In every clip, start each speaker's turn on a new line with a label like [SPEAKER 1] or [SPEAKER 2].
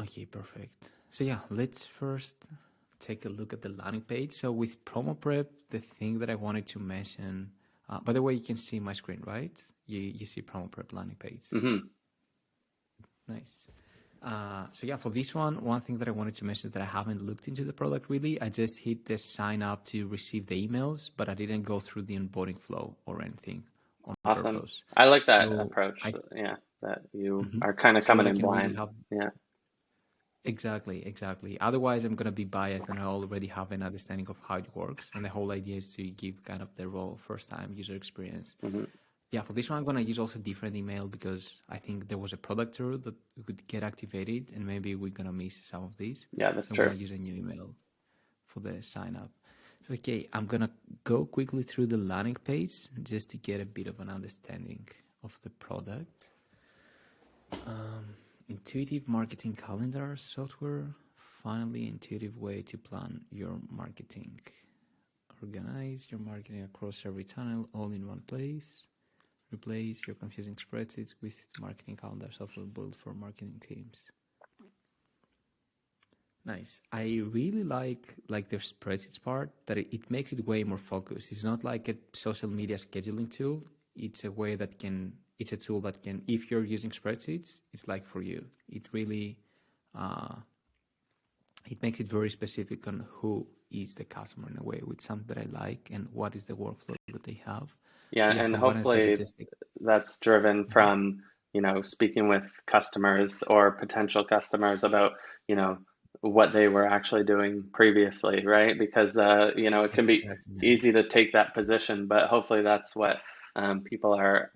[SPEAKER 1] Okay, perfect. So yeah, let's first take a look at the landing page. So with Promoprep, the thing that I wanted to mention, by the way, you can see my screen, right? You see Promoprep landing page.
[SPEAKER 2] Mm-hmm.
[SPEAKER 1] Nice. So yeah, for this one thing that I wanted to mention is that I haven't looked into the product really. I just hit the sign up to receive the emails, but I didn't go through the onboarding flow or anything on
[SPEAKER 2] Awesome.
[SPEAKER 1] purpose.
[SPEAKER 2] I like that
[SPEAKER 1] So
[SPEAKER 2] approach.
[SPEAKER 1] I,
[SPEAKER 2] Yeah, that you
[SPEAKER 1] Mhm.
[SPEAKER 2] are kind of
[SPEAKER 1] So that
[SPEAKER 2] coming
[SPEAKER 1] I
[SPEAKER 2] in
[SPEAKER 1] can really
[SPEAKER 2] blind.
[SPEAKER 1] have
[SPEAKER 2] Yeah.
[SPEAKER 1] exactly. Otherwise, I'm gonna be biased, and I already have an understanding of how it works. And the whole idea is to give kind of the raw first-time user experience.
[SPEAKER 2] Mm-hmm.
[SPEAKER 1] Yeah, for this one, I'm gonna use also different email because I think there was a product tool that could get activated, and maybe we're gonna miss some of these.
[SPEAKER 2] Yeah, that's
[SPEAKER 1] So I'm
[SPEAKER 2] true.
[SPEAKER 1] gonna use a new email for the sign up. So okay, I'm gonna go quickly through the landing page just to get a bit of an understanding of the product. Intuitive marketing calendar software. Finally, intuitive way to plan your marketing. Organize your marketing across every channel all in one place. Replace your confusing spreadsheets with marketing calendar software built for marketing teams. Nice. I really like the spreadsheets part that it makes it way more focused. It's not like a social media scheduling tool. It's a way that can it's a tool that can, if you're using spreadsheets, it's like for you. It really uh, it makes it very specific on who is the customer in a way, with something that I like and what is the workflow that they have.
[SPEAKER 2] Yeah,
[SPEAKER 1] So yeah,
[SPEAKER 2] and
[SPEAKER 1] from what I said, it's
[SPEAKER 2] hopefully
[SPEAKER 1] just
[SPEAKER 2] that's driven from, speaking with customers or potential customers about, what they were actually doing previously, right? Because, it can be
[SPEAKER 1] exactly, man.
[SPEAKER 2] easy to take that position, but hopefully that's what people are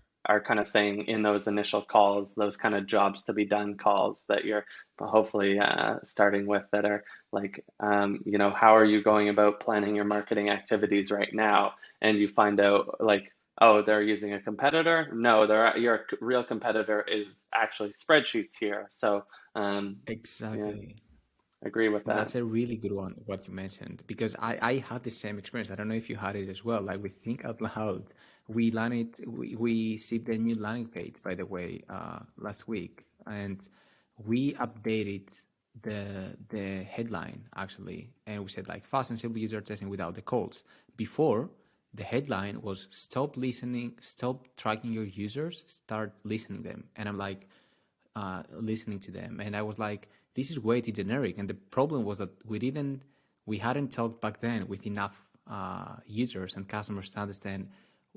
[SPEAKER 2] kind of saying in those initial calls, those kind of jobs to be done calls that you're hopefully starting with that are like, how are you going about planning your marketing activities right now? And you find out like, oh, they're using a competitor. No, your real competitor is actually spreadsheets here. So, yeah,
[SPEAKER 1] Exactly.
[SPEAKER 2] agree with that.
[SPEAKER 1] That's a really good one, what you mentioned, because I had the same experience. I don't know if you had it as well. Like we think out loud, we see the new landing page, by the way, last week, and we updated the headline actually, and we said like fast and simple user testing without the calls. Before, the headline was stop listening, stop tracking your users, start listening them, and I'm like, listening to them, and I was like, this is way too generic. And the problem was that we hadn't talked back then with enough users and customers to understand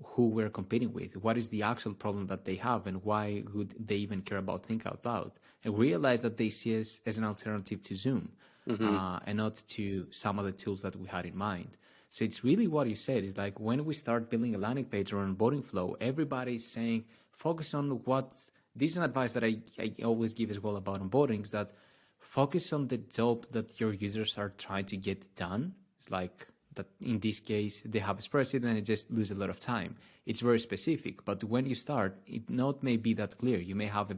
[SPEAKER 1] who we're competing with, what is the actual problem that they have, and why would they even care about Think Out Loud. And we realized that they see us as an alternative to Zoom,
[SPEAKER 2] Hmm.
[SPEAKER 1] and not to some of the tools that we had in mind. So it's really what you said. It's like when we start building a landing page or onboarding flow, everybody's saying focus on what. This is an advice that I always give as well about onboarding, is that focus on the job that your users are trying to get done. It's like that in this case, they have a spreadsheet and they just lose a lot of time. It's very specific, but when you start, it not may be that clear. You may have a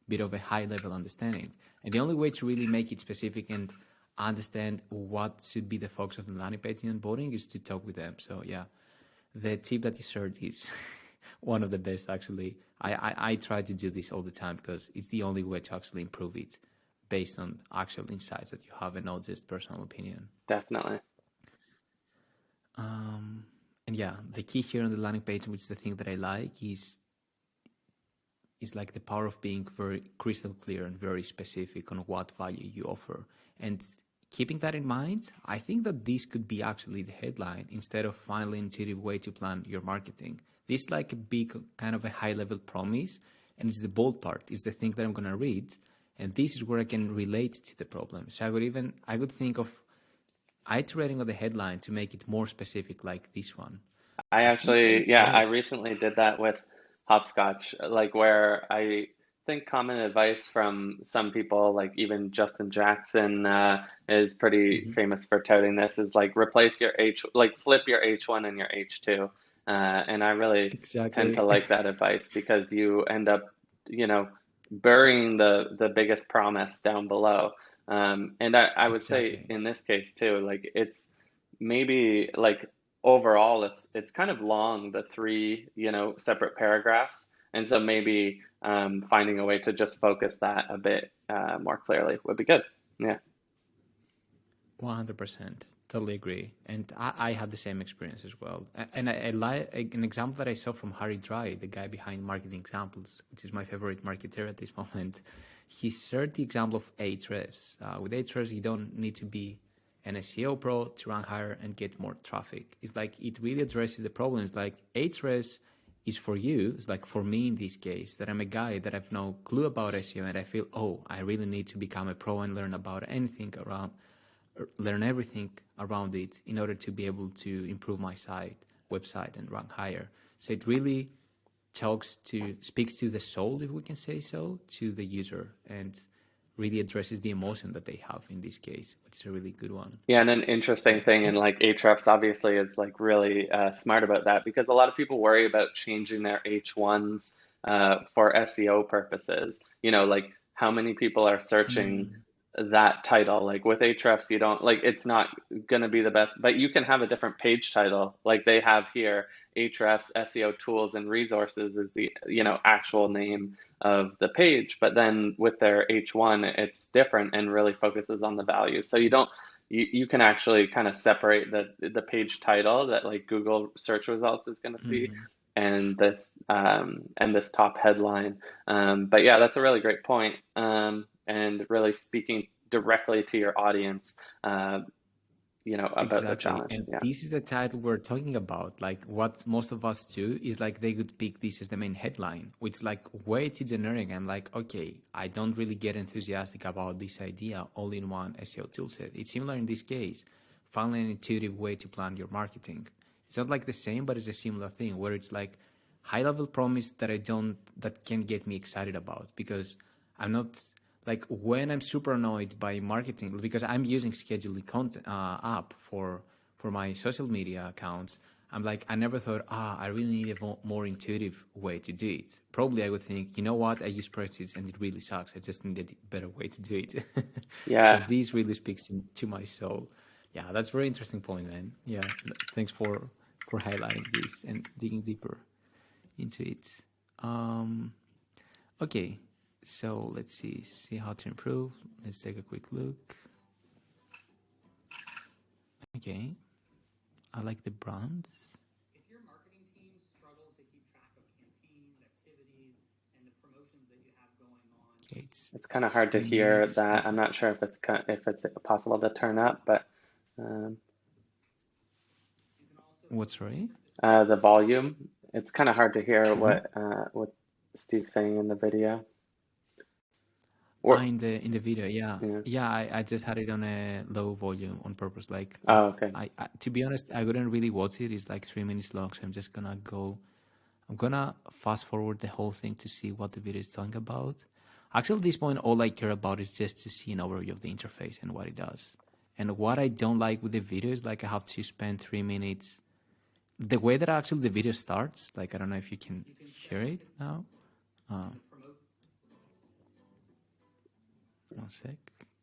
[SPEAKER 1] bit of a high level understanding. And the only way to really make it specific and understand what should be the focus of the landing page in onboarding is to talk with them. So yeah, the tip that you shared is one of the best actually. I try to do this all the time because it's the only way to actually improve it based on actual insights that you have and not just personal opinion.
[SPEAKER 2] Definitely.
[SPEAKER 1] And yeah, the key here on the landing page, which is the thing that I like, is like the power of being very crystal clear and very specific on what value you offer. And keeping that in mind, I think that this could be actually the headline instead of finally intuitive way to plan your marketing. This is like a big kind of a high level promise, and it's the bold part. It's the thing that I'm gonna read, and this is where I can relate to the problem. So I would think of iterating on the headline to make it more specific, like this one.
[SPEAKER 2] I
[SPEAKER 1] I think that
[SPEAKER 2] actually,
[SPEAKER 1] it's
[SPEAKER 2] yeah, I
[SPEAKER 1] yours.
[SPEAKER 2] recently did that with hopscotch, like where I think common advice from some people, like even Justin Jackson is pretty
[SPEAKER 1] Mm-hmm.
[SPEAKER 2] famous for touting this, is like replace your like flip your H1 and your H2. And I really tend to
[SPEAKER 1] Exactly.
[SPEAKER 2] like that advice because you end up, you know, burying the biggest promise down below. And I would say
[SPEAKER 1] Exactly.
[SPEAKER 2] in this case too, like it's maybe like overall it's kind of long, the three separate paragraphs, And so maybe finding a way to just focus that a bit more clearly would be good. Yeah.
[SPEAKER 1] 100%. Totally agree. And I had the same experience as well. And I like an example that I saw from Harry Dry, the guy behind Marketing Examples, which is my favorite marketer at this moment. He shared the example of Ahrefs. With Ahrefs, you don't need to be an SEO pro to rank higher and get more traffic. It's like it really addresses the problems. Like Ahrefs is for you. It's like for me in this case, that I'm a guy that have no clue about SEO and I feel, oh, I really need to become a pro and learn about anything around, learn everything around it in order to be able to improve my website and rank higher. So it really speaks to the soul, if we can say so, to the user, and really addresses the emotion that they have in this case, which is a really good one.
[SPEAKER 2] Yeah, and an interesting thing, and like Ahrefs obviously is like really smart about that, because a lot of people worry about changing their H1s for SEO purposes. Like how many people are searching that title? Like with Ahrefs, you don't, like, it's not gonna be the best, but you can have a different page title like they have here. Ahrefs SEO tools and resources is the actual name of the page, but then with their H1 it's different and really focuses on the value. So you can actually kind of separate the page title that like Google search results is going to see, and this top headline. But yeah, that's a really great point, and really speaking directly to your audience, about the
[SPEAKER 1] Exactly.
[SPEAKER 2] challenge.
[SPEAKER 1] And
[SPEAKER 2] Yeah.
[SPEAKER 1] this is the title we're talking about. Like what most of us do is like they could pick this as the main headline, which is like way too generic. I'm like, okay, I don't really get enthusiastic about this idea all-in-one SEO toolset. It's similar in this case. Find an intuitive way to plan your marketing. It's not like the same, but it's a similar thing where it's like high-level promise that can get me excited about, because I'm not like when I'm super annoyed by marketing, because I'm using scheduling content app for my social media accounts. I'm like, I never thought, I really need a more intuitive way to do it. Probably I would think, you know what, I use spreadsheets and it really sucks. I just need a better way to do it. So
[SPEAKER 2] Yeah.
[SPEAKER 1] this really speaks to my soul. Yeah, that's a very interesting point, man. Yeah, thanks for highlighting this and digging deeper into it. Okay, so let's see how to improve. Let's take a quick look. Okay, I like the brands.
[SPEAKER 3] If your marketing team struggles to keep track of campaigns, activities, and the promotions that you have going on,
[SPEAKER 1] Okay,
[SPEAKER 2] It's kind of hard to
[SPEAKER 1] 3
[SPEAKER 2] hear
[SPEAKER 1] minutes.
[SPEAKER 2] that. I'm not sure if it's possible to turn up, but
[SPEAKER 3] you can also
[SPEAKER 1] What's right?
[SPEAKER 2] the volume. It's kind of hard to hear what Steve's saying in the video. Or
[SPEAKER 1] In the video, yeah,
[SPEAKER 2] yeah.
[SPEAKER 1] yeah. I just had it on a low volume on purpose. Like,
[SPEAKER 2] Oh, okay.
[SPEAKER 1] I to be honest, I wouldn't really watch it. It's like 3 minutes long, so I'm just gonna go. I'm gonna fast forward the whole thing to see what the video is talking about. Actually, at this point, all I care about is just to see an overview of the interface and what it does. And what I don't like with the video is like I have to spend 3 minutes. The way that actually the video starts, like I don't know if you can hear it now.
[SPEAKER 3] promote.
[SPEAKER 1] One sec.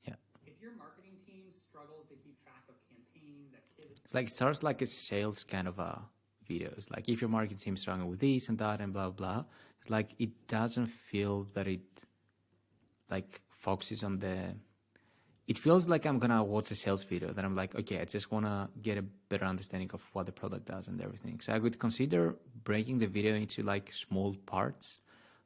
[SPEAKER 1] Yeah.
[SPEAKER 3] If your marketing team struggles to keep track of campaigns, activities,
[SPEAKER 1] It's like it starts like a sales kind of a video. It's like if your marketing team is struggling with this and that and blah blah. It's like it doesn't feel that it like focuses on the. It feels like I'm gonna watch a sales video that I'm like, okay, I just wanna get a better understanding of what the product does and everything. So I would consider breaking the video into like small parts.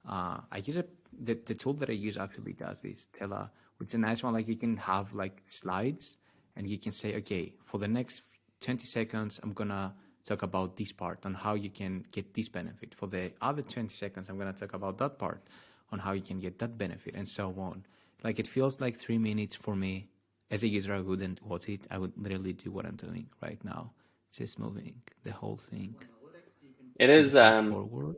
[SPEAKER 1] I use the tool that I use actually does this, Tela, which is a nice one. Like you can have like slides and you can say, okay, for the next 20 seconds, I'm gonna talk about this part on how you can get this benefit. For the other 20 seconds, I'm gonna talk about that part on how you can get that benefit, and so on. Like it feels like 3 minutes for me. As a user, I wouldn't watch it. I would literally do what I'm doing right now, just moving the whole thing.
[SPEAKER 2] It
[SPEAKER 1] With the
[SPEAKER 2] is
[SPEAKER 1] fast forward.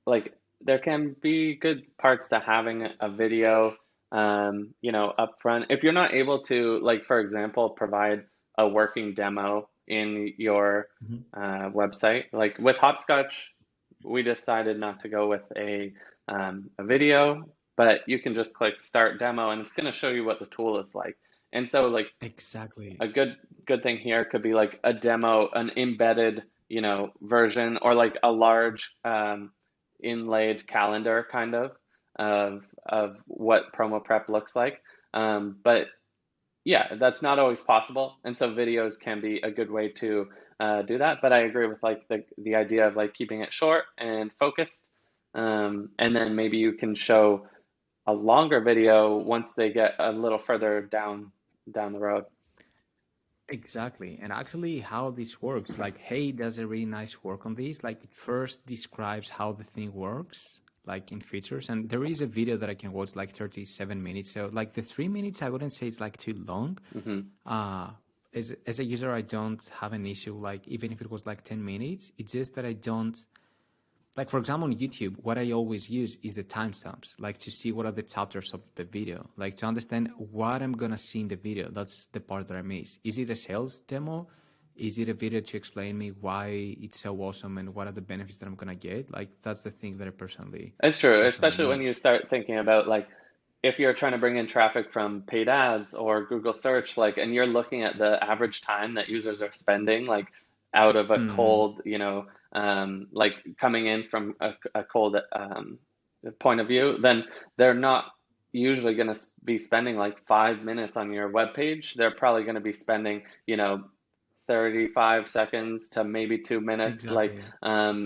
[SPEAKER 2] like there can be good parts to having a video, up front. If you're not able to, like, for example, provide a working demo in your website, like with Hopscotch, we decided not to go with a video, but you can just click start demo and it's going to show you what the tool is like. And so like
[SPEAKER 1] Exactly.
[SPEAKER 2] a good thing here could be like a demo, an embedded, version, or like a large, inlaid calendar kind of what Promoprep looks like. But yeah, that's not always possible, and so videos can be a good way to do that. But I agree with like the idea of like keeping it short and focused, and then maybe you can show a longer video once they get a little further down the road.
[SPEAKER 1] Exactly. And actually, how this works, like, Hey does a really nice work on this. Like, it first describes how the thing works, like in features. And there is a video that I can watch, like 37 minutes. So, like, the 3 minutes, I wouldn't say it's like too long. Uh, as a user, I don't have an issue, like, even if it was like 10 minutes. It's just that I don't, like, for example, on YouTube, what I always use is the timestamps, like to see what are the chapters of the video, like to understand what I'm going to see in the video. That's the part that I miss. Is it a sales demo? Is it a video to explain me why it's so awesome and what are the benefits that I'm going to get? Like, that's the thing that I
[SPEAKER 2] It's true,
[SPEAKER 1] personally
[SPEAKER 2] especially when
[SPEAKER 1] miss.
[SPEAKER 2] you start thinking about like if you're trying to bring in traffic from paid ads or Google search, like, and you're looking at the average time that users are spending, like out of a
[SPEAKER 1] Mm,
[SPEAKER 2] cold, like coming in from a cold point of view, then they're not usually going to be spending like 5 minutes on your web page. They're probably going to be spending, 35 seconds to maybe 2 minutes, like,
[SPEAKER 1] exactly.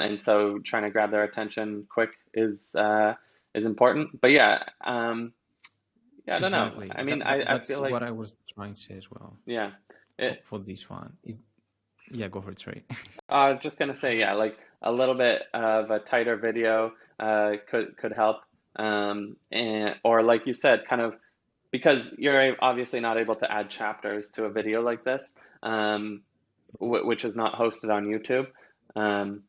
[SPEAKER 2] and so trying to grab their attention quick is important. But yeah, yeah, I don't know.
[SPEAKER 1] Exactly.
[SPEAKER 2] I mean, I
[SPEAKER 1] That's
[SPEAKER 2] feel
[SPEAKER 1] what
[SPEAKER 2] like,
[SPEAKER 1] I was trying to say as well
[SPEAKER 2] yeah, it,
[SPEAKER 1] for this one. Is Yeah, go for it, Trey.
[SPEAKER 2] I was just gonna say, yeah, like a little bit of a tighter video could help, and or like you said, kind of because you're obviously not able to add chapters to a video like this, which is not hosted on YouTube, um,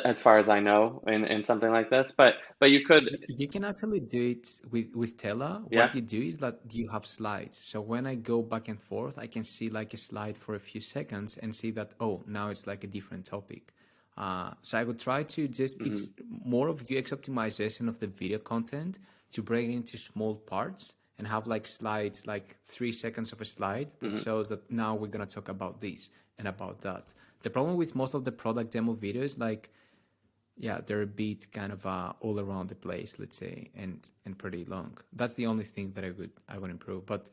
[SPEAKER 2] as far as I know, in something like this. But you could,
[SPEAKER 1] You can actually do it with Tela.
[SPEAKER 2] yeah.
[SPEAKER 1] What you do is that you have slides. So when I go back and forth, I can see like a slide for a few seconds and see that, oh, now it's like a different topic. So I would try to just,
[SPEAKER 2] Hmm.
[SPEAKER 1] it's more of UX optimization of the video content to break it into small parts and have like slides, like 3 seconds of a slide that
[SPEAKER 2] Hmm.
[SPEAKER 1] shows that now we're going to talk about this and about that. The problem with most of the product demo videos, like, yeah, they're a bit kind of all around the place, let's say, and pretty long. That's the only thing that I would improve. But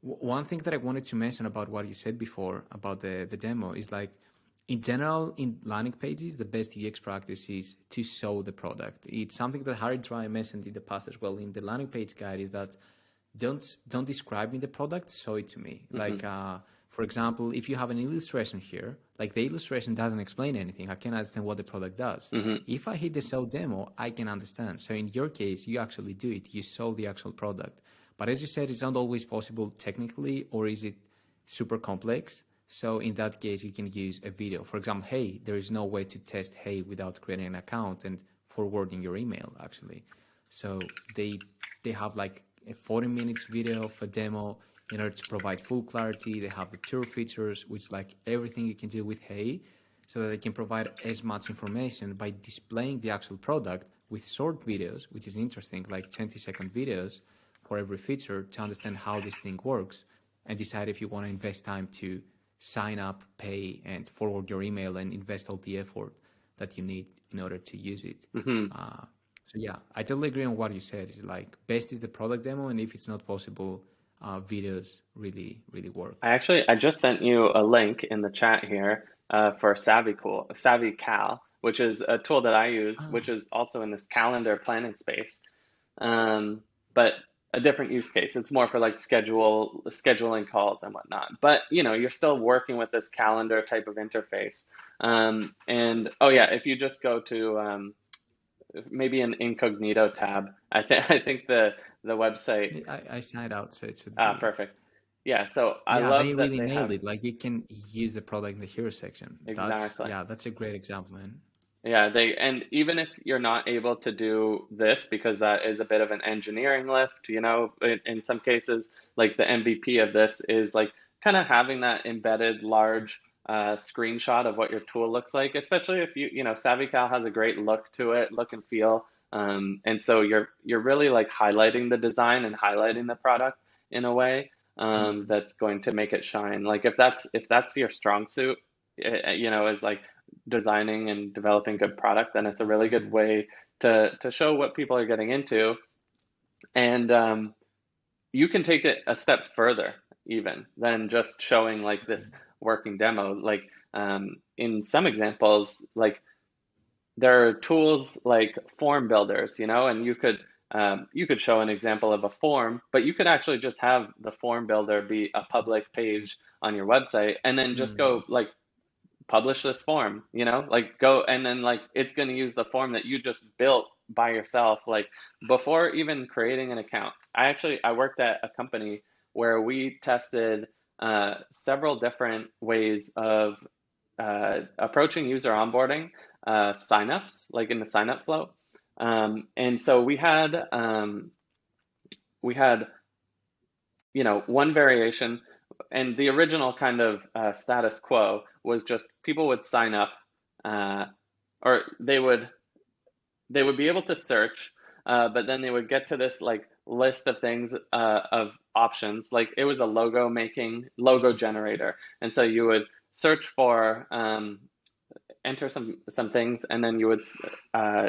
[SPEAKER 1] one thing that I wanted to mention about what you said before about the demo is like, in general, in landing pages, the best UX practice is to show the product. It's something that Harry Dry mentioned in the past as well in the landing page guide, is that don't describe me the product, show it to me.
[SPEAKER 2] Hmm.
[SPEAKER 1] Like, for example, if you have an illustration here, like the illustration doesn't explain anything, I can understand what the product does.
[SPEAKER 2] Hmm.
[SPEAKER 1] If I hit the show demo, I can understand. So in your case, you actually do it, you show the actual product. But as you said, it's not always possible technically, or is it super complex? So in that case, you can use a video. For example, Hey, there is no way to test Hey without creating an account and forwarding your email, actually. So they have like a 40 minutes video of a demo in order to provide full clarity. They have the tour features, which like everything you can do with Hey, so that they can provide as much information by displaying the actual product with short videos, which is interesting, like 20-second videos for every feature to understand how this thing works and decide if you want to invest time to sign up, pay, and forward your email and invest all the effort that you need in order to use it.
[SPEAKER 2] Hmm.
[SPEAKER 1] Uh, so yeah, I totally agree on what you said. It's like best is the product demo, and if it's not possible, videos really work.
[SPEAKER 2] I just sent you a link in the chat here for Savvy Cal, which is a tool that I use, which
[SPEAKER 1] Ah,
[SPEAKER 2] is also in this calendar planning space, um, but a different use case. It's more for like scheduling calls and whatnot. But you're still working with this calendar type of interface. And oh yeah, if you just go to maybe an incognito tab, I think the website.
[SPEAKER 1] I signed out, so it should be.
[SPEAKER 2] Perfect. Yeah, so I
[SPEAKER 1] Yeah, they
[SPEAKER 2] love that
[SPEAKER 1] really
[SPEAKER 2] they
[SPEAKER 1] nailed
[SPEAKER 2] have.
[SPEAKER 1] it. Like you can use the product in the hero section. That's
[SPEAKER 2] Exactly.
[SPEAKER 1] Yeah, that's a great example, man.
[SPEAKER 2] Yeah, and even if you're not able to do this because that is a bit of an engineering lift, in some cases, like the MVP of this is like kind of having that embedded large screenshot of what your tool looks like, especially if SavvyCal has a great look to it, look and feel. And so you're really like highlighting the design and highlighting the product in a way
[SPEAKER 1] Mm.
[SPEAKER 2] that's going to make it shine. Like if that's your strong suit, is like designing and developing good product, then it's a really good way to show what people are getting into. And you can take it a step further even than just showing like this working demo. Like in some examples, like there are tools like form builders, and you could show an example of a form, but you could actually just have the form builder be a public page on your website, and then just go like publish this form, like go, and then like it's going to use the form that you just built by yourself, like before even creating an account. I worked at a company where we tested several different ways of approaching user onboarding, signups, like in the signup flow. And so we had one variation, and the original kind of status quo was just people would sign up, or they would be able to search, but then they would get to this like list of things, of options. Like it was a logo generator, and so you would search for, enter some things, and then you would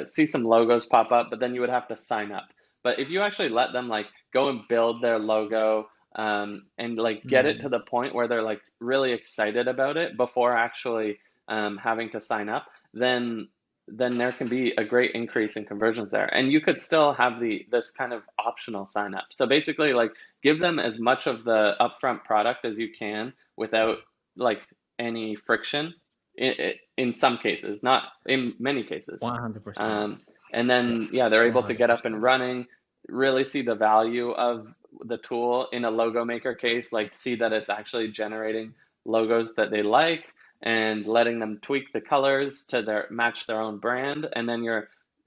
[SPEAKER 2] see some logos pop up, but then you would have to sign up. But if you actually let them like go and build their logo, and like get it to the point where they're like really excited about it before actually having to sign up, then there can be a great increase in conversions there. And you could still have this kind of optional sign up. So basically like give them as much of the upfront product as you can without like any friction, in some cases, not in many cases.
[SPEAKER 1] 100%.
[SPEAKER 2] And then, they're able to get up
[SPEAKER 1] 100%.
[SPEAKER 2] and running, really see the value of the tool. In a logo maker case, like see that it's actually generating logos that they like and letting them tweak the colors to match their own brand. And then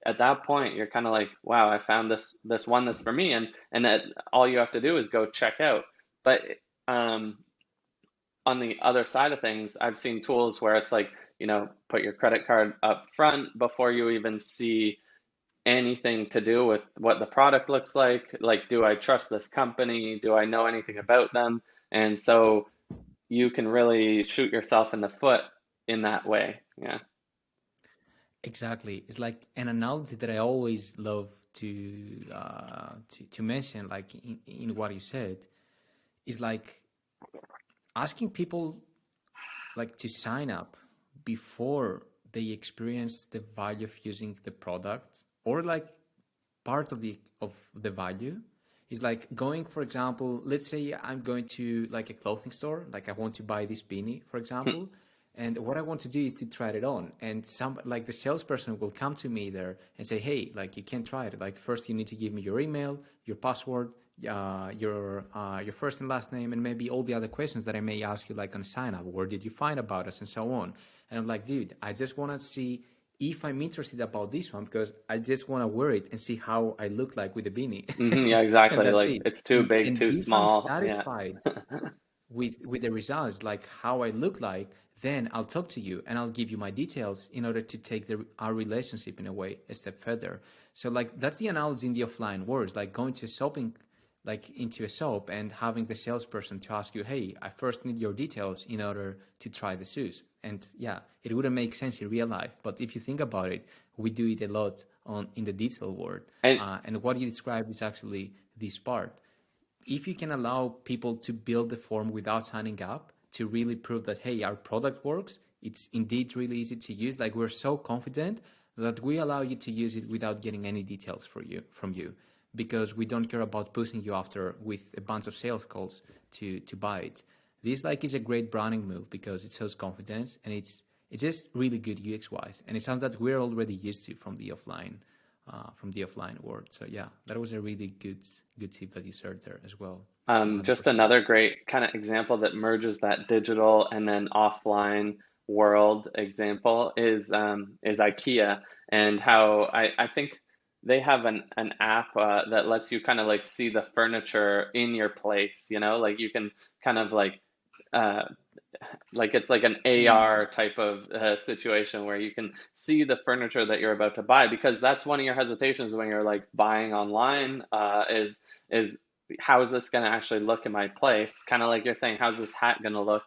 [SPEAKER 2] at that point, you're kind of like, wow, I found this one that's for me. And that all you have to do is go check out. But on the other side of things, I've seen tools where it's like, put your credit card up front before you even see anything to do with what the product looks like. Like, do I trust this company? Do I know anything about them? And so you can really shoot yourself in the foot in that way. Yeah.
[SPEAKER 1] Exactly. It's like an analogy that I always love to mention, like in what you said, is like asking people like to sign up before they experience the value of using the product, or like part of the value is like going, for example, let's say I'm going to like a clothing store, like I want to buy this beanie, for example. And what I want to do is to try it on, and the salesperson will come to me there and say, hey, like you can't try it. Like first you need to give me your email, your password, your first and last name, and maybe all the other questions that I may ask you like on sign up. Where did you find about us, and so on. And I'm like, dude, I just want to see if I'm interested about this one, because I just want to wear it and see how I look like with the beanie.
[SPEAKER 2] Yeah, exactly.
[SPEAKER 1] And that's
[SPEAKER 2] Like
[SPEAKER 1] it.
[SPEAKER 2] it's too big,
[SPEAKER 1] And
[SPEAKER 2] too
[SPEAKER 1] if
[SPEAKER 2] small.
[SPEAKER 1] I'm
[SPEAKER 2] Yeah.
[SPEAKER 1] satisfied with the results, like how I look like, then I'll talk to you and I'll give you my details in order to take our relationship in a way a step further. So like that's the analogy in the offline world, like going to into a shop and having the salesperson to ask you, hey, I first need your details in order to try the shoes. And yeah, it wouldn't make sense in real life, but if you think about it, we do it a lot in the digital world. And what you described is actually this part. If you can allow people to build the form without signing up, to really prove that, hey, our product works, it's indeed really easy to use, like we're so confident that we allow you to use it without getting any details from you, because we don't care about pushing you after with a bunch of sales calls to buy it. This like is a great branding move because it shows confidence, and it's just really good UX wise, and it's something that we're already used to from the offline world. So yeah, that was a really good tip that you shared there as well.
[SPEAKER 2] Just another great kind of example that merges that digital and then offline world example is IKEA, and how I think they have an app that lets you kind of like see the furniture in your place, like you can kind of like it's like an AR type of situation where you can see the furniture that you're about to buy, because that's one of your hesitations when you're like buying online, is how is this going to actually look in my place? Kind of like you're saying, how's this hat going to look?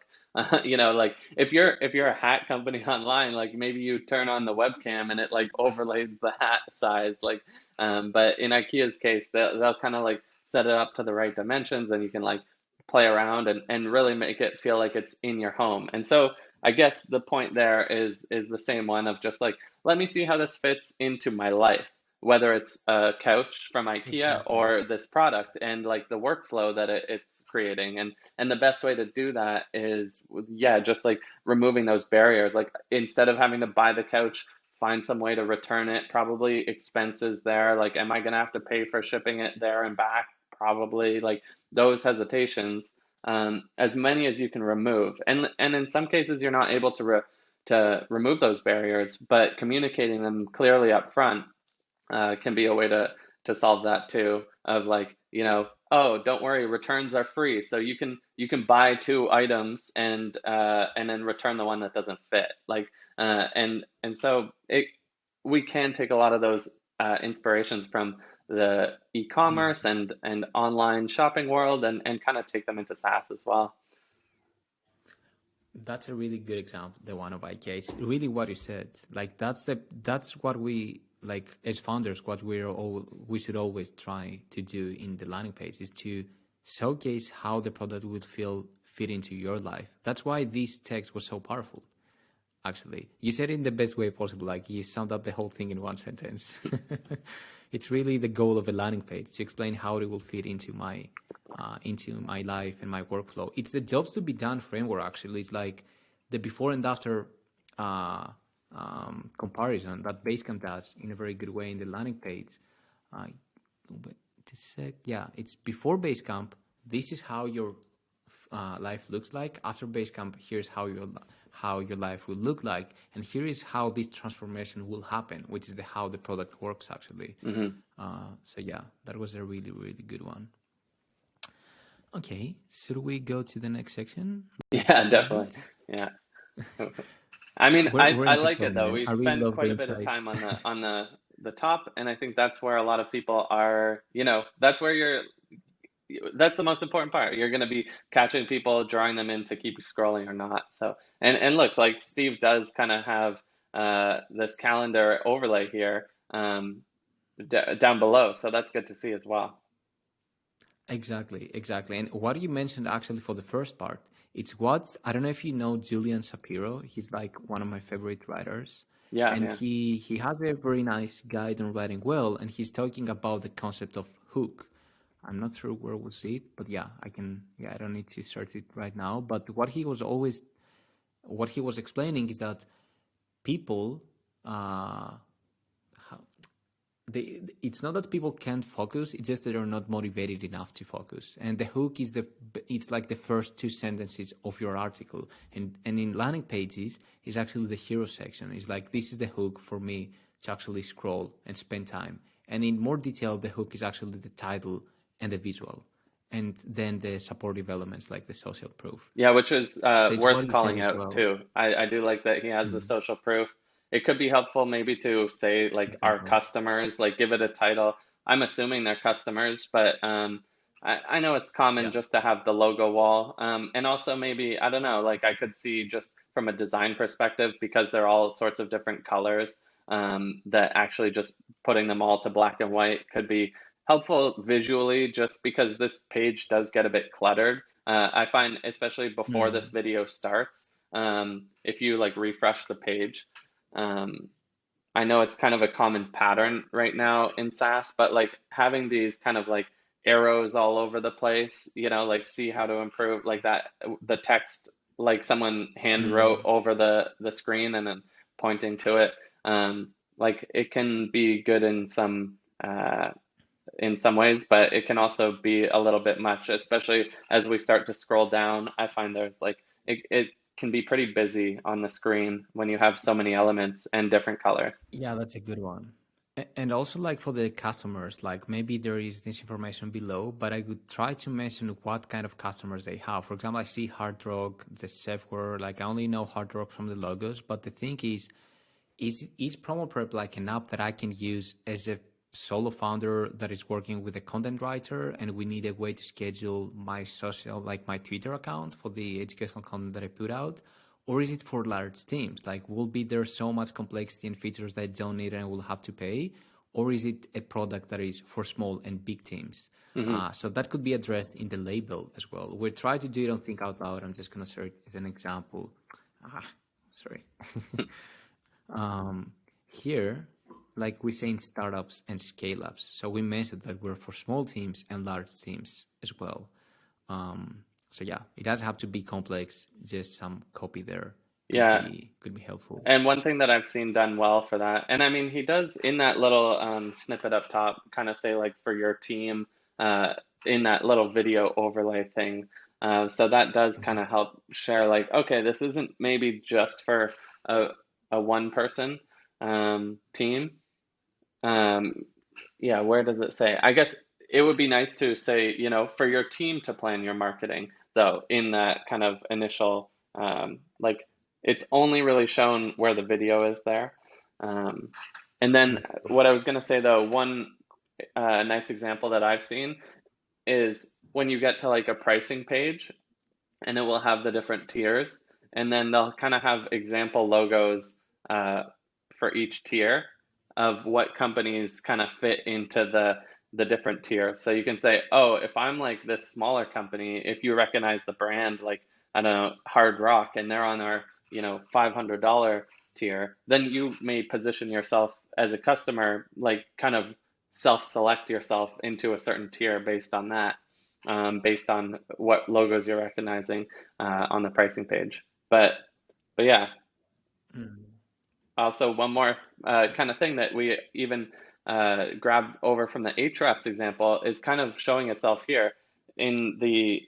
[SPEAKER 2] You know, like if you're a hat company online, like maybe you turn on the webcam and it like overlays the hat size, like, but in IKEA's case, they'll kind of like set it up to the right dimensions, and you can like play around and really make it feel like it's in your home. And so I guess the point there is the same one of just like, let me see how this fits into my life, whether it's a couch from IKEA
[SPEAKER 1] Exactly.
[SPEAKER 2] or this product, and like the workflow that it's creating. And the best way to do that is, yeah, just like removing those barriers. Like instead of having to buy the couch, find some way to return it, probably expenses there. Like, am I going to have to pay for shipping it there and back? Probably. Like those hesitations, as many as you can remove. And in some cases, you're not able to remove those barriers, but communicating them clearly up front can be a way to solve that too. Of like, you know, oh, don't worry, returns are free, so you can buy two items and then return the one that doesn't fit. Like, and so we can take a lot of those inspirations from the
[SPEAKER 1] Yeah.
[SPEAKER 2] e-commerce and online shopping world, and kind of take them into SaaS as well.
[SPEAKER 1] That's a really good example, the one of IKEA. It's really what you said. Like that's what we like as founders. What we should always try to do in the landing page is to showcase how the product would fit into your life. That's why this text was so powerful. Actually, you said it in the best way possible. Like you summed up the whole thing in one sentence. It's really the goal of a landing page to explain how it will fit into my life and my workflow. It's the jobs to be done framework. Actually, it's like the before and after uh, comparison that Basecamp does in a very good way in the landing page. But yeah, it's before Basecamp. This is how your life looks like. After Basecamp, here's how your life will look like, and here is how this transformation will happen, which is how the product works actually.
[SPEAKER 2] Mm-hmm.
[SPEAKER 1] So yeah, that was a really really good one. Okay, should we go to the next section?
[SPEAKER 2] Yeah,
[SPEAKER 1] Let's dive
[SPEAKER 2] definitely.
[SPEAKER 1] it.
[SPEAKER 2] Yeah. I mean,
[SPEAKER 1] We're
[SPEAKER 2] I
[SPEAKER 1] into
[SPEAKER 2] like
[SPEAKER 1] flow,
[SPEAKER 2] it though.
[SPEAKER 1] man.
[SPEAKER 2] We've
[SPEAKER 1] I really
[SPEAKER 2] spent
[SPEAKER 1] love the
[SPEAKER 2] quite a bit of
[SPEAKER 1] insights.
[SPEAKER 2] time on the top, and I think that's where a lot of people are, you know, that's the most important part. You're going to be catching people, drawing them in to keep scrolling or not. So, and look, like Steve does kind of have this calendar overlay here down below, so that's good to see as well.
[SPEAKER 1] Exactly. And what you mentioned actually for the first part, it's what I don't know if you know Julian Shapiro. He's like one of my favorite writers.
[SPEAKER 2] Yeah,
[SPEAKER 1] And
[SPEAKER 2] yeah.
[SPEAKER 1] he has a very nice guide on writing well, and he's talking about the concept of hook. I'm not sure where we'll see it, but yeah, I don't need to search it right now. But what he was explaining is that people uh, it's not that people can't focus, it's just that they're not motivated enough to focus, and the hook is it's like the first two sentences of your article, and in landing pages is actually the hero section. It's like, this is the hook for me to actually scroll and spend time, and in more detail the hook is actually the title and the visual, and then the supportive elements like the social proof.
[SPEAKER 2] Yeah, which is
[SPEAKER 1] So it's
[SPEAKER 2] worth
[SPEAKER 1] what you said
[SPEAKER 2] calling
[SPEAKER 1] as
[SPEAKER 2] out
[SPEAKER 1] well.
[SPEAKER 2] too. I do like that he has the social proof. It could be helpful maybe to say like our
[SPEAKER 1] Exactly.
[SPEAKER 2] customers, like give it a title. I'm assuming they're customers, but I know it's common
[SPEAKER 1] Yeah.
[SPEAKER 2] just to have the logo wall. And also maybe, I don't know, like I could see just from a design perspective, because they're all sorts of different colors, that actually just putting them all to black and white could be helpful visually, just because this page does get a bit cluttered. I find, especially before this video starts, if you like refresh the page, um, I know it's kind of a common pattern right now in SaaS, but like having these kind of like arrows all over the place, you know, like see how to improve like that, the text, like someone hand wrote over the screen and then pointing to it. Like it can be good in some ways, but it can also be a little bit much, especially as we start to scroll down. I find there's like, it can be pretty busy on the screen when you have so many elements and different colors.
[SPEAKER 1] Yeah, that's a good one. And also, like for the customers, like maybe there is this information below, but I would try to mention what kind of customers they have. For example, I see Hard Rock, the software, like I only know Hard Rock from the logos, but the thing is Promoprep like an app that I can use as a solo founder that is working with a content writer and we need a way to schedule my social, like my Twitter account for the educational content that I put out? Or is it for large teams? Like, will be there so much complexity and features that I don't need and I will have to pay? Or is it a product that is for small and big teams? So that could be addressed in the label as well. We're trying to do it on Think Out Loud. I'm just going to share it as an example. Sorry. Here, like we say in startups and scale ups. So we mentioned that we're for small teams and large teams as well. So yeah, it doesn't have to be complex. Just some copy there could be helpful.
[SPEAKER 2] And one thing that I've seen done well for that, and I mean, he does in that little snippet up top, kind of say like for your team in that little video overlay thing. So that does kind of help share like, okay, this isn't maybe just for a one person team. Yeah, where does it say? I guess it would be nice to say, you know, for your team to plan your marketing, though, in that kind of initial, like, it's only really shown where the video is there. And then what I was going to say, though, one nice example that I've seen is when you get to like a pricing page and it will have the different tiers, and then they'll kind of have example logos for each tier of what companies kind of fit into the different tiers. So you can say, oh, if I'm like this smaller company, if you recognize the brand, like, I don't know, Hard Rock, and they're on our, you know, $500 tier, then you may position yourself as a customer, like kind of self-select yourself into a certain tier based on that, based on what logos you're recognizing on the pricing page. But yeah. Also, one more kind of thing that we even grabbed over from the Ahrefs example is kind of showing itself here in the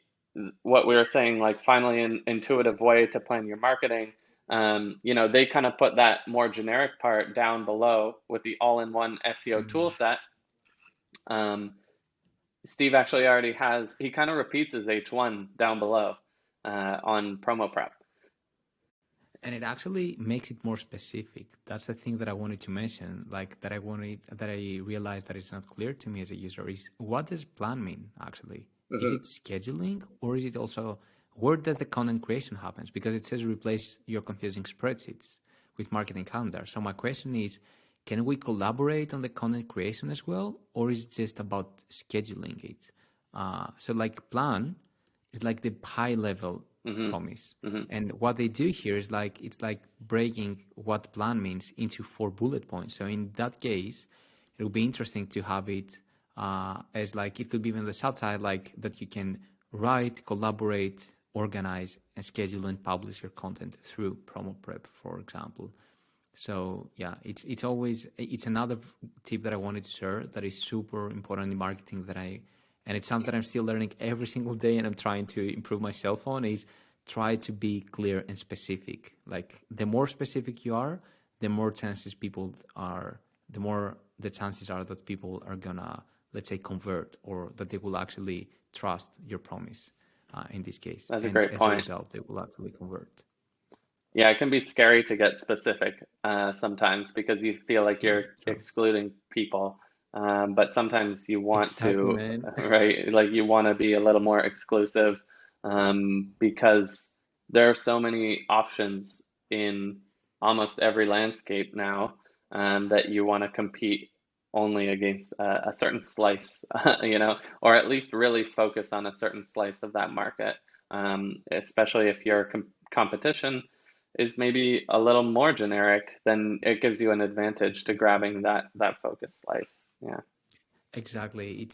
[SPEAKER 2] what we were saying, like finally an intuitive way to plan your marketing. You know, they kind of put that more generic part down below with the all-in-one SEO tool set. Steve actually already has, he kind of repeats his H1 down below on Promoprep.
[SPEAKER 1] And it actually makes it more specific. That's the thing that I wanted to mention, like that I realized that it's not clear to me as a user is what does plan mean actually? Is it scheduling or is it also, where does the content creation happens? Because it says replace your confusing spreadsheets with marketing calendar. So my question is, can we collaborate on the content creation as well? Or is it just about scheduling it? So like plan is like the high level promise. And what they do here is like, it's like breaking what plan means into 4 bullet points. So in that case, it will be interesting to have it as like, it could be even the south side, like that you can write, collaborate, organize, and schedule and publish your content through Promoprep, for example. So yeah, it's always, it's another tip that I wanted to share that is super important in marketing and it's something I'm still learning every single day and I'm trying to improve myself on is try to be clear and specific. Like the more specific you are, the more the chances are that people are gonna, let's say, convert or that they will actually trust your promise in this case.
[SPEAKER 2] That's a great point.
[SPEAKER 1] As a result, they will actually convert.
[SPEAKER 2] Yeah, it can be scary to get specific sometimes because you feel like you're excluding people. But sometimes you want to,
[SPEAKER 1] man.
[SPEAKER 2] right? Like you want to be a little more exclusive because there are so many options in almost every landscape now that you want to compete only against a certain slice, you know, or at least really focus on a certain slice of that market, especially if your competition is maybe a little more generic, then it gives you an advantage to grabbing that focus slice. Yeah.
[SPEAKER 1] Exactly.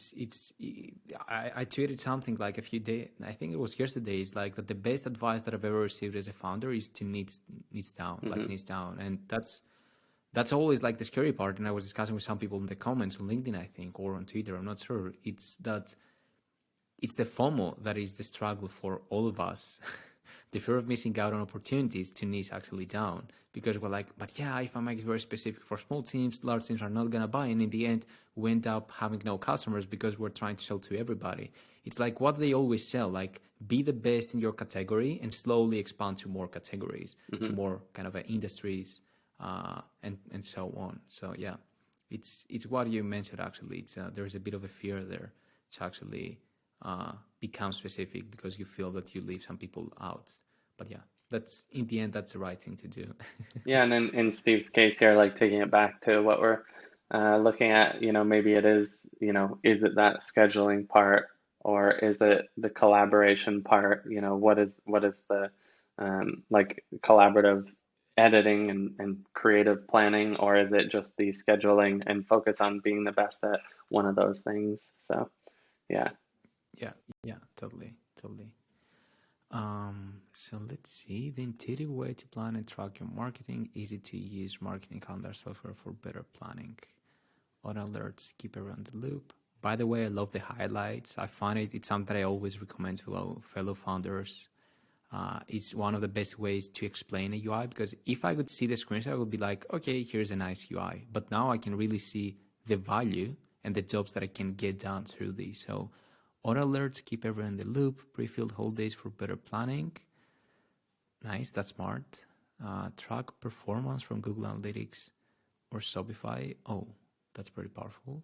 [SPEAKER 1] I tweeted something like a few days, I think it was yesterday, is like that the best advice that I've ever received as a founder is to niche down, like niche down. And that's always like the scary part. And I was discussing with some people in the comments on LinkedIn, I think, or on Twitter, I'm not sure. It's the FOMO that is the struggle for all of us. The fear of missing out on opportunities to niche actually down, because we're like, but yeah, if I make it very specific for small teams, large teams are not going to buy. And in the end, we end up having no customers because we're trying to sell to everybody. It's like what they always sell, like be the best in your category and slowly expand to more categories, to more kind of industries and so on. So yeah, it's what you mentioned actually. It's there's a bit of a fear there to actually become specific because you feel that you leave some people out. But yeah, that's in the end that's the right thing to do.
[SPEAKER 2] Yeah, and in Steve's case here, like taking it back to what we're looking at, maybe it is, is it that scheduling part or is it the collaboration part? What is the like collaborative editing and creative planning, or is it just the scheduling and focus on being the best at one of those things? So, yeah.
[SPEAKER 1] Yeah, totally. So let's see. The intuitive way to plan and track your marketing, easy to use marketing calendar software for better planning. Auto alerts, keep around the loop. By the way, I love the highlights. I find it's something that I always recommend to our fellow founders. It's one of the best ways to explain a UI because if I could see the screenshot, I would be like, okay, here's a nice UI. But now I can really see the value and the jobs that I can get done through these. So auto alerts, keep everyone in the loop, pre-filled holidays for better planning. Nice, that's smart. Track performance from Google Analytics or Shopify. Oh, that's pretty powerful.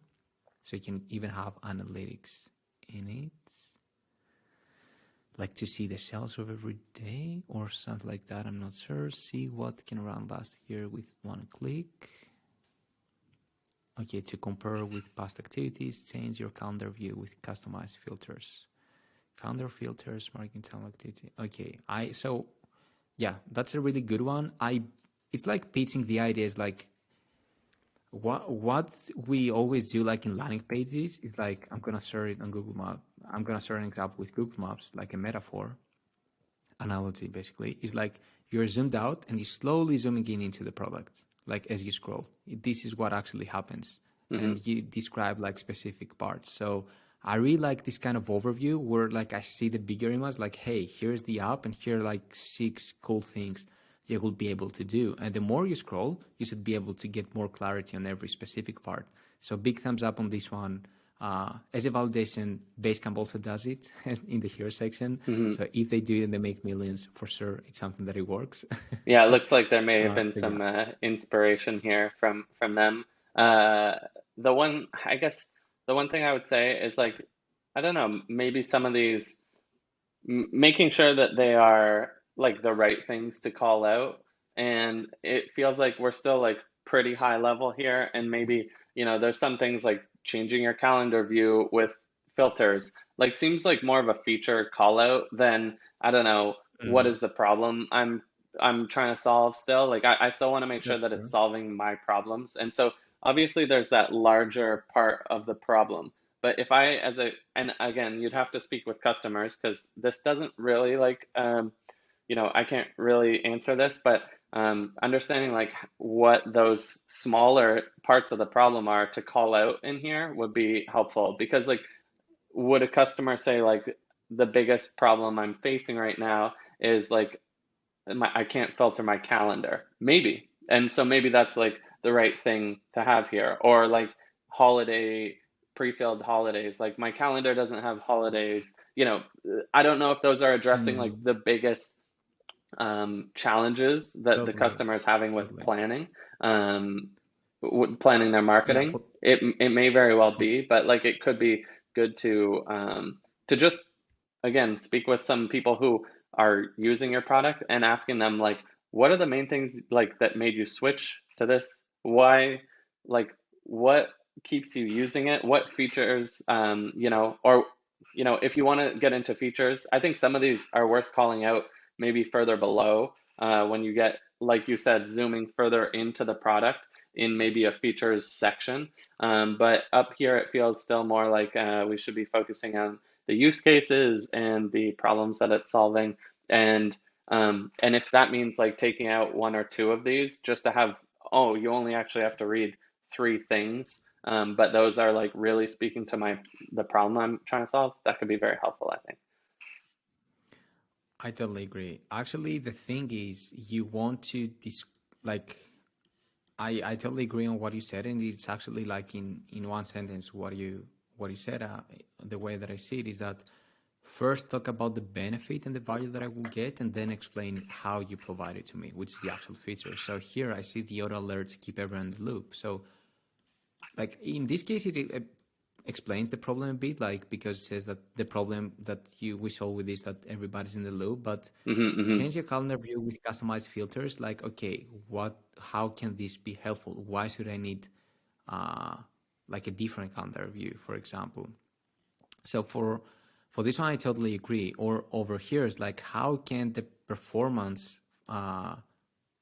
[SPEAKER 1] So you can even have analytics in it. Like to see the sales of every day or something like that. I'm not sure. See what can run last year with one click. Okay, to compare with past activities, change your calendar view with customized filters. Calendar filters, marketing channel activity. Okay, yeah, that's a really good one. It's like pitching the ideas like what we always do like in landing pages is like I'm gonna share it on Google Maps. I'm gonna share an example with Google Maps, like a metaphor analogy basically. Is like you're zoomed out and you're slowly zooming in into the product, like as you scroll. This is what actually happens. And you describe like specific parts. So I really like this kind of overview where like I see the bigger image, like, hey, here's the app and here are like 6 cool things you will be able to do. And the more you scroll, you should be able to get more clarity on every specific part. So big thumbs up on this one. As a validation, Basecamp also does it in the here section. So if they do it and they make millions, for sure, it's something that it works.
[SPEAKER 2] Yeah, it looks like there may have been
[SPEAKER 1] So
[SPEAKER 2] some
[SPEAKER 1] yeah.
[SPEAKER 2] inspiration here from them. I guess, the one thing I would say is like, I don't know, maybe some of these, making sure that they are like the right things to call out. And it feels like we're still like pretty high level here. And maybe, there's some things like changing your calendar view with filters, like seems like more of a feature call out than, I don't know, what is the problem I'm trying to solve still. Like I still want to make sure
[SPEAKER 1] That's
[SPEAKER 2] that it's
[SPEAKER 1] true.
[SPEAKER 2] solving my problems. And so obviously there's that larger part of the problem. But if I, and again, you'd have to speak with customers because this doesn't really like, I can't really answer this, but understanding like what those smaller parts of the problem are to call out in here would be helpful. Because like, would a customer say like, the biggest problem I'm facing right now is like, I can't filter my calendar? Maybe. And so maybe that's like the right thing to have here. Or like pre-filled holidays. Like my calendar doesn't have holidays. I don't know if those are addressing like the biggest challenges that the
[SPEAKER 1] Totally.
[SPEAKER 2] customer is having with
[SPEAKER 1] Totally.
[SPEAKER 2] um, planning their
[SPEAKER 1] Yeah.
[SPEAKER 2] marketing. It may very well be, but like it could be good to just again speak with some people who are using your product and asking them like, what are the main things like that made you switch to this? Why, like, what keeps you using it? What features, or if you want to get into features, I think some of these are worth calling out maybe further below, when you get, like you said, zooming further into the product in maybe a features section. But up here, it feels still more like we should be focusing on the use cases and the problems that it's solving. And if that means like taking out 1 or 2 of these just to have, oh, you only actually have to read 3 things, but those are like really speaking to the problem I'm trying to solve, that could be very helpful, I think.
[SPEAKER 1] I totally agree. Actually, the thing is, you want to like. I totally agree on what you said, and it's actually like in one sentence what you said. The way that I see it is that first talk about the benefit and the value that I will get, and then explain how you provide it to me, which is the actual feature. So here I see the auto alerts keep everyone in the loop. So like in this case, it explains the problem a bit, like because it says that the problem that we solve with this that everybody's in the loop, but change your calendar view with customized filters. Like, okay, how can this be helpful? Why should I need like a different calendar view, for example? So for this one, I totally agree. Or over here is like, how can the performance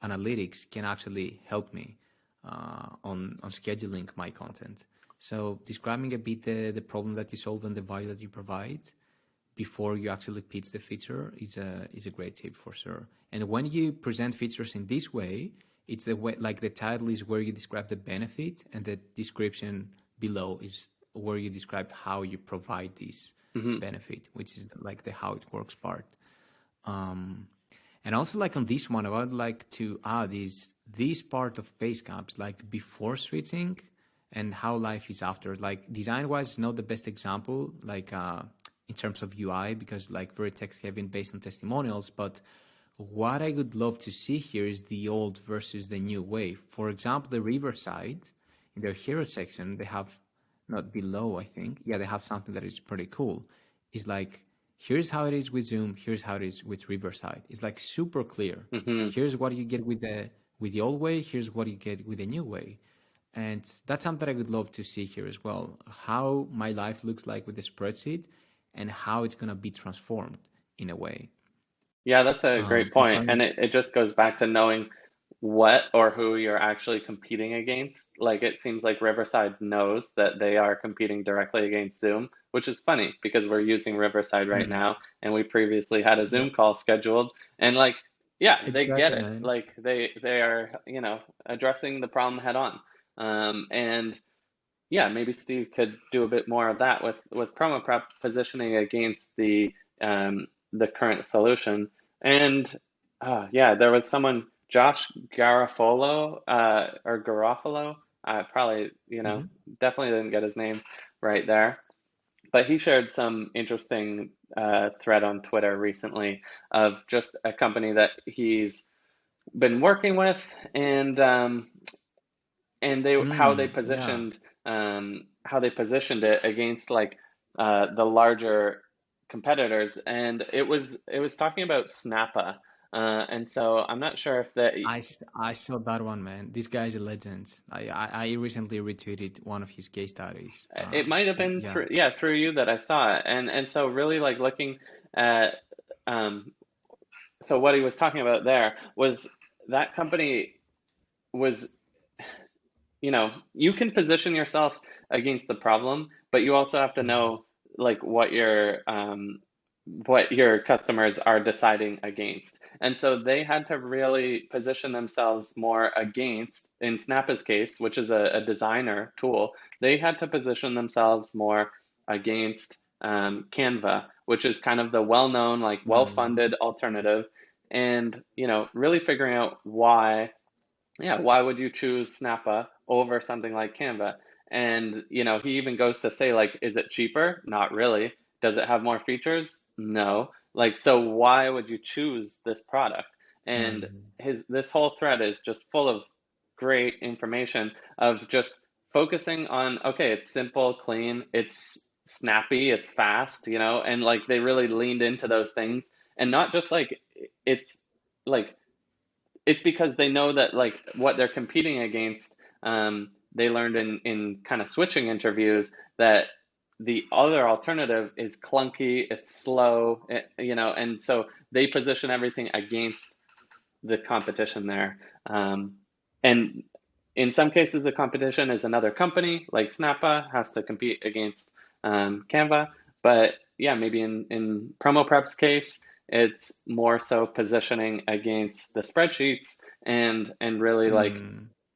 [SPEAKER 1] analytics can actually help me on scheduling my content? So describing a bit the problem that you solve and the value that you provide before you actually pitch the feature is a great tip for sure. And when you present features in this way, it's the way, like the title is where you describe the benefit, and the description below is where you describe how you provide this benefit, which is like the how it works part. And also, like on this one, I would like to add is this part of base camps, like before switching and how life is after. Like design wise, not the best example, like in terms of UI, because like very text heavy and based on testimonials. But what I would love to see here is the old versus the new way. For example, the Riverside, in their hero section, they have, not below, I think. Yeah, they have something that is pretty cool. It's like, here's how it is with Zoom. Here's how it is with Riverside. It's like super clear. Here's what you get with the old way. Here's what you get with the new way. And that's something I would love to see here as well. How my life looks like with the spreadsheet and how it's going to be transformed in a way.
[SPEAKER 2] Yeah, that's a great point. And it just goes back to knowing what or who you're actually competing against. Like it seems like Riverside knows that they are competing directly against Zoom, which is funny because we're using Riverside right now, and we previously had a Zoom call scheduled. And like, yeah, they get it.
[SPEAKER 1] Man.
[SPEAKER 2] Like they are, addressing the problem head on. And yeah, maybe Steve could do a bit more of that with Promoprep positioning against the current solution. And yeah, there was someone, Josh Garofalo or Garofalo, probably, definitely didn't get his name right there, but he shared some interesting thread on Twitter recently of just a company that he's been working with, and how they positioned it against like the larger competitors, and it was talking about Snappa, and so I'm not sure if that.
[SPEAKER 1] I saw that one, man. This guy's a legend. I recently retweeted one of his case studies.
[SPEAKER 2] It might have been through you that I saw it, and so really like looking at so what he was talking about there was that company was, you can position yourself against the problem, but you also have to know like what your customers are deciding against. And so they had to really position themselves more against, in Snappa's case, which is a designer tool, they had to position themselves more against Canva, which is kind of the well-known, like well-funded alternative. And, really figuring out why would you choose Snappa over something like Canva? And, he even goes to say, like, is it cheaper? Not really. Does it have more features? No. Like, so why would you choose this product? And this whole thread is just full of great information of just focusing on, okay, it's simple, clean, it's snappy, it's fast, and like they really leaned into those things. And not just like, it's like, it's because they know that like what they're competing against, they learned in kind of switching interviews that the other alternative is clunky, it's slow, and so they position everything against the competition there. And in some cases, the competition is another company, like Snappa has to compete against Canva. But yeah, maybe in Promoprep's case, it's more so positioning against the spreadsheets and really like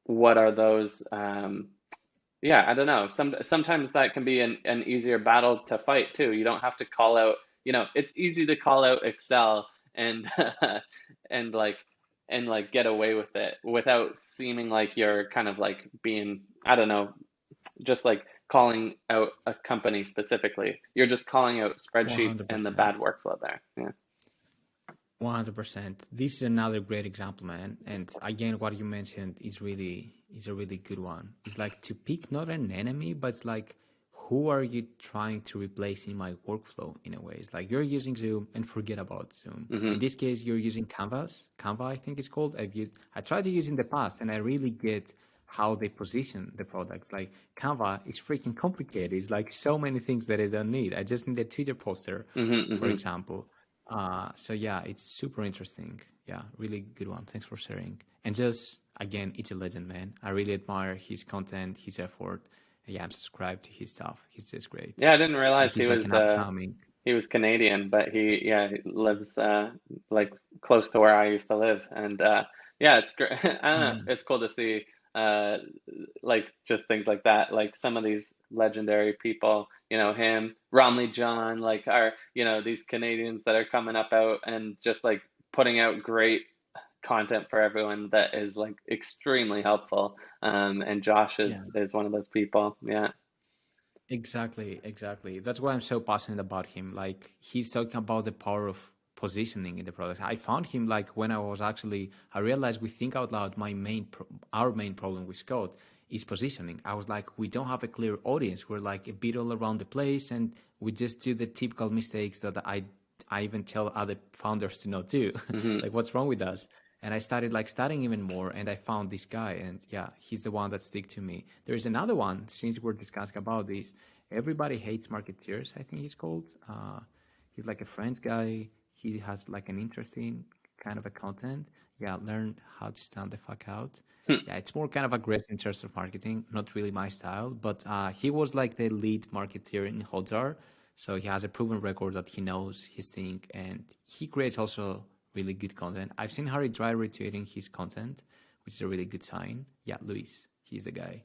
[SPEAKER 2] what are those. I don't know. Sometimes that can be an easier battle to fight too. You don't have to call out. It's easy to call out Excel and and like get away with it without seeming like you're kind of like being, I don't know, just like calling out a company specifically. You're just calling out spreadsheets 100%. And the bad workflow there. Yeah.
[SPEAKER 1] 100%. This is another great example, man. And again, what you mentioned is a really good one. It's like to pick not an enemy, but it's like who are you trying to replace in my workflow in a way? It's like you're using Zoom and forget about Zoom. In this case, you're using Canva, I think it's called. I tried to use in the past and I really get how they position the products. Like Canva is freaking complicated. It's like so many things that I don't need. I just need a Twitter poster, for example. So yeah, it's super interesting. Yeah, really good one. Thanks for sharing. And just again, it's a legend, man. I really admire his content, his effort. Yeah, I'm subscribed to his stuff. He's just great.
[SPEAKER 2] Yeah, I didn't
[SPEAKER 1] And
[SPEAKER 2] realize
[SPEAKER 1] he's like an upcoming.
[SPEAKER 2] he was Canadian, but he lives like close to where I used to live, and yeah, it's great. I don't know, it's cool to see uh like just things like that, like some of these legendary people, him, Romley John, like are these Canadians that are coming up out and just like putting out great content for everyone that is like extremely helpful. And Josh
[SPEAKER 1] Yeah,
[SPEAKER 2] is one of those people. Yeah.
[SPEAKER 1] exactly. That's why I'm so passionate about him. Like he's talking about the power of positioning in the product. I found him like when I realized we think out loud. Our main problem with Scott is positioning. I was like, we don't have a clear audience. We're like a bit all around the place, and we just do the typical mistakes that I even tell other founders to not do. Like, what's wrong with us? And I started like studying even more, and I found this guy, and yeah, he's the one that stick to me. There is another one, since we're discussing about this. Everybody hates marketeers, I think he's called. He's like a French guy. He has like an interesting kind of a content. Yeah, learn how to stand the fuck out. Yeah, it's more kind of aggressive in terms of marketing, not really my style. But he was like the lead marketeer in Hotzar, so he has a proven record that he knows his thing, and he creates also really good content. I've seen Harry Dry retweeting his content, which is a really good sign. Yeah, Luis, he's the guy.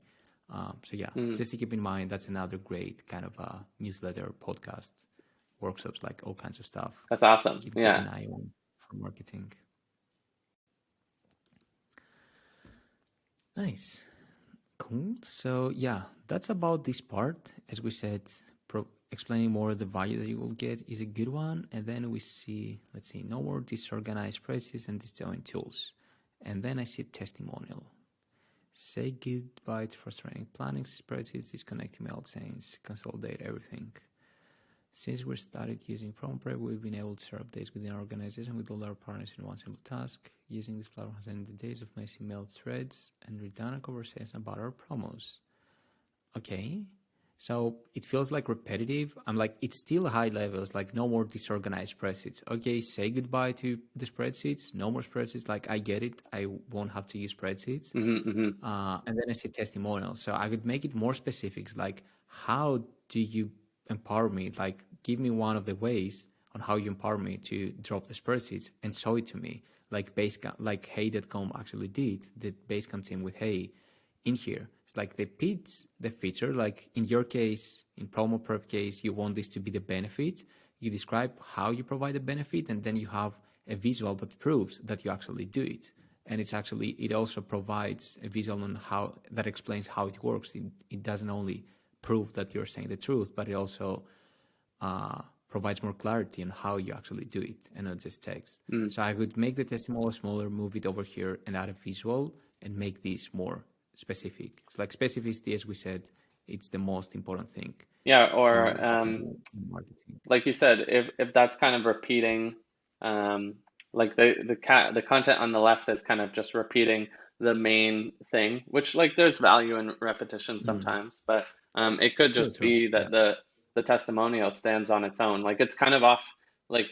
[SPEAKER 1] So yeah, just to keep in mind, that's another great kind of newsletter, podcast, workshops, like all kinds of stuff.
[SPEAKER 2] That's awesome.
[SPEAKER 1] Keep
[SPEAKER 2] Yeah.
[SPEAKER 1] an eye on for marketing. Nice. Cool. So yeah, that's about this part. As we said, explaining more the value that you will get is a good one. And then we see, let's see, no more disorganized spreadsheets and disjoint tools. And then I see testimonial. Say goodbye to frustrating planning spreadsheets, disconnect email chains, consolidate everything. Since we started using Promoprep, we've been able to share updates within our organization with all our partners in one simple task. Using this platform has ended the days of messy mail threads and redundant conversation about our promos. Okay, so it feels like repetitive. I'm like, it's still high levels, like no more disorganized spreadsheets. Okay, say goodbye to the spreadsheets, no more spreadsheets. Like, I get it. I won't have to use spreadsheets. And then I say testimonials. So I could make it more specifics, like, how do you empower me? Like, give me one of the ways on how you empower me to drop the spreadsheets and show it to me. Like Basecamp, like Hey.com actually did, the Basecamp team with Hey in here. It's like they pitch the feature, like in your case, in Promoprep case, you want this to be the benefit. You describe how you provide the benefit, and then you have a visual that proves that you actually do it. And it also provides a visual on how that explains how it works. It doesn't only prove that you're saying the truth, but it also provides more clarity on how you actually do it and not just text. So I would make the testimonial smaller, move it over here and add a visual and make this more specific. It's like specificity, as we said, it's the most important thing.
[SPEAKER 2] Yeah, or
[SPEAKER 1] You have to do in marketing.
[SPEAKER 2] like you said, if that's kind of repeating, like the content on the left is kind of just repeating the main thing, which like there's value in repetition sometimes, but it could just
[SPEAKER 1] True.
[SPEAKER 2] be that the testimonial stands on its own. Like it's kind of off, like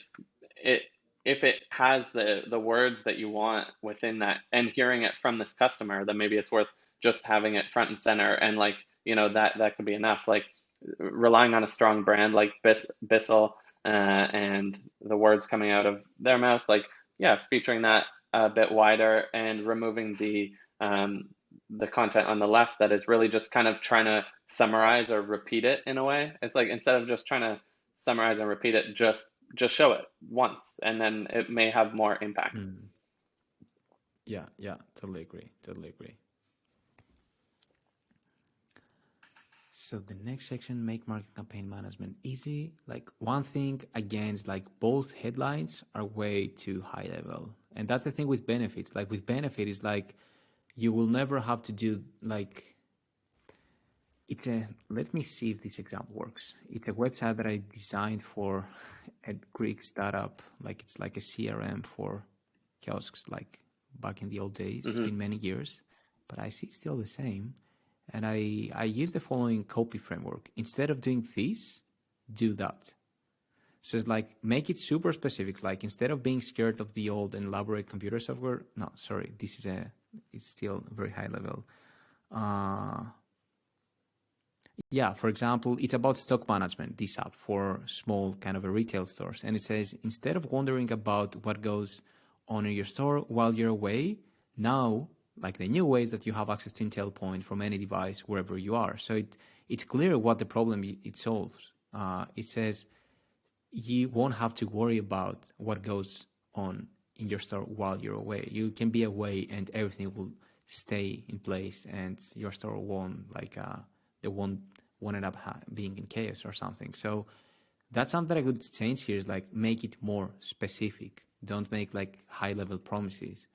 [SPEAKER 2] it if it has the words that you want within that and hearing it from this customer, then maybe it's worth just having it front and center, and like that could be enough. Like relying on a strong brand like Bissell and the words coming out of their mouth, like featuring that a bit wider and removing the content on the left that is really just kind of trying to summarize or repeat it in a way. It's like instead of just trying to summarize and repeat it, just show it once, and then it may have more impact.
[SPEAKER 1] Yeah, totally agree. So the next section, make market campaign management easy. Like one thing again is like both headlines are way too high level. And that's the thing with benefits. Like with benefit is like you will never have to do like let me see if this example works. It's a website that I designed for a Greek startup. Like it's like a CRM for kiosks, like back in the old days. It's been many years, but I see it's still the same. And I use the following copy framework. Instead of doing this, do that. So it's like, make it super specific. It's like, instead of being scared of the old and elaborate computer software, no, sorry, it's still very high level. Yeah, for example, it's about stock management, this app for small kind of a retail stores. And it says, instead of wondering about what goes on in your store while you're away, now, like the new ways that you have access to Intel Point from any device wherever you are. So it's clear what the problem it solves. It says you won't have to worry about what goes on in your store while you're away. You can be away and everything will stay in place, and your store won't end up being in chaos or something. So that's something that I could change here, is like make it more specific. Don't make like high level promises.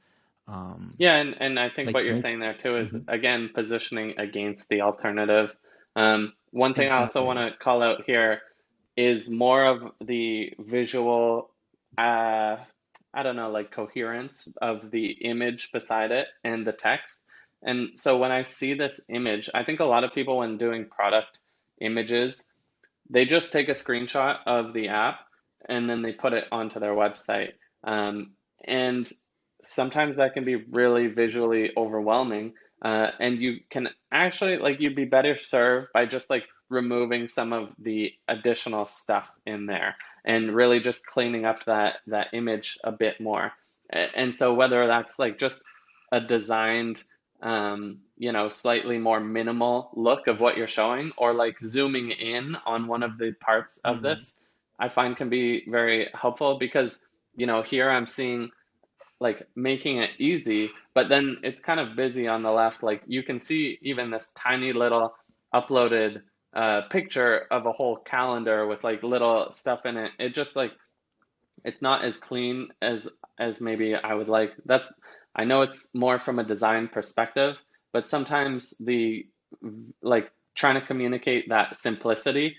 [SPEAKER 2] Yeah, and I think
[SPEAKER 1] Like
[SPEAKER 2] what you're saying there too is again positioning against the alternative. One thing I also want
[SPEAKER 1] Exactly.
[SPEAKER 2] to call out here is more of the visual, I don't know, like coherence of the image beside it and the text. And so when I see this image, I think a lot of people when doing product images, they just take a screenshot of the app and then they put it onto their website. And sometimes that can be really visually overwhelming. And you can actually, like, you'd be better served by just like removing some of the additional stuff in there and really just cleaning up that image a bit more. And so whether that's like just a designed slightly more minimal look of what you're showing, or like zooming in on one of the parts of this, I find can be very helpful because, here I'm seeing like making it easy, but then it's kind of busy on the left. Like you can see even this tiny little uploaded picture of a whole calendar with like little stuff in it. It just like, it's not as clean as maybe I would like. I know it's more from a design perspective, but sometimes the like trying to communicate that simplicity,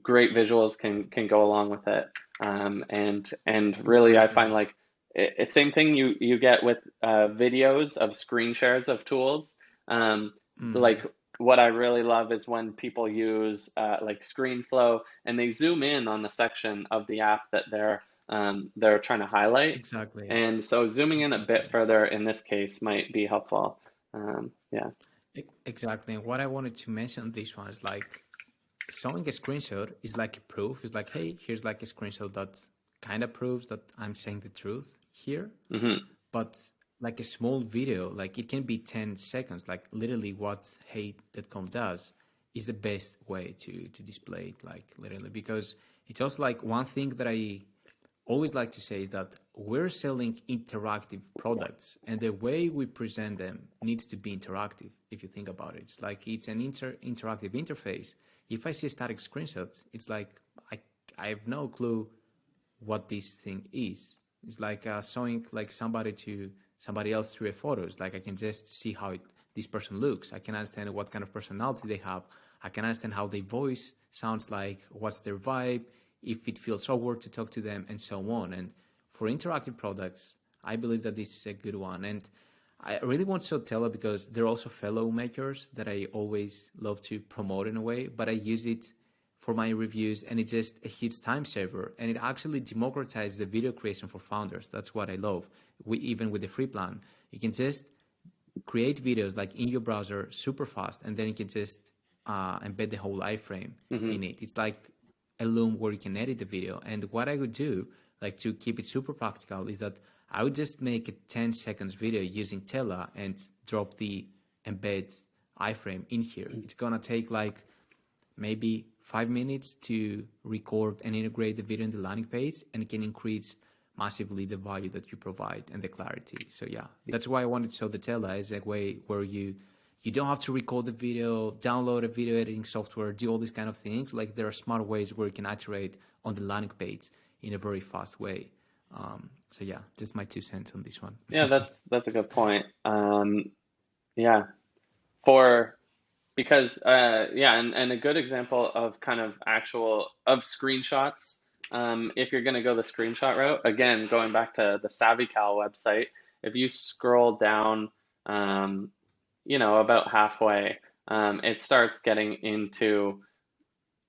[SPEAKER 2] great visuals can go along with it. And really I find like same thing you get with videos of screen shares of tools. Like what I really love is when people use like ScreenFlow and they zoom in on the section of the app that they're trying to highlight.
[SPEAKER 1] Exactly.
[SPEAKER 2] And so zooming in a bit further in this case might be helpful. Yeah.
[SPEAKER 1] Exactly. And what I wanted to mention on this one is like showing a screenshot is like a proof. It's like, hey, here's like a screenshot that kind of proves that I'm saying the truth here. But like a small video, like it can be 10 seconds, like literally what Hate.com does is the best way to display it, like literally, because it's also like one thing that I always like to say is that we're selling interactive products, and the way we present them needs to be interactive. If you think about it, it's like it's an interactive interface. If I see a static screenshot, it's like I have no clue what this thing is. It's like showing like somebody else through a photo. It's like I can just see how this person looks. I can understand what kind of personality they have. I can understand how their voice sounds like, what's their vibe, if it feels awkward to talk to them, and so on. And for interactive products, I believe that this is a good one. And I really want to tell it because they're also fellow makers that I always love to promote in a way, but I use it for my reviews, and it's just a huge time saver, and it actually democratizes the video creation for founders. That's what I love. Even with the free plan, you can just create videos like in your browser super fast, and then you can just embed the whole iframe in it. It's like a Loom where you can edit the video. And what I would do, like to keep it super practical, is that I would just make a 10 seconds video using Tela and drop the embed iframe in here. It's gonna take like maybe 5 minutes to record and integrate the video in the landing page, and it can increase massively the value that you provide and the clarity. So yeah, that's why I wanted to show the Tela as a way where you you don't have to record the video, download a video editing software, do all these kind of things. Like there are smart ways where you can iterate on the landing page in a very fast way. So yeah, just my 2 cents on this one.
[SPEAKER 2] Yeah, that's a good point. Yeah, because and a good example of kind of screenshots. If you're going to go the screenshot route, again, going back to the SavvyCal website, if you scroll down, about halfway, it starts getting into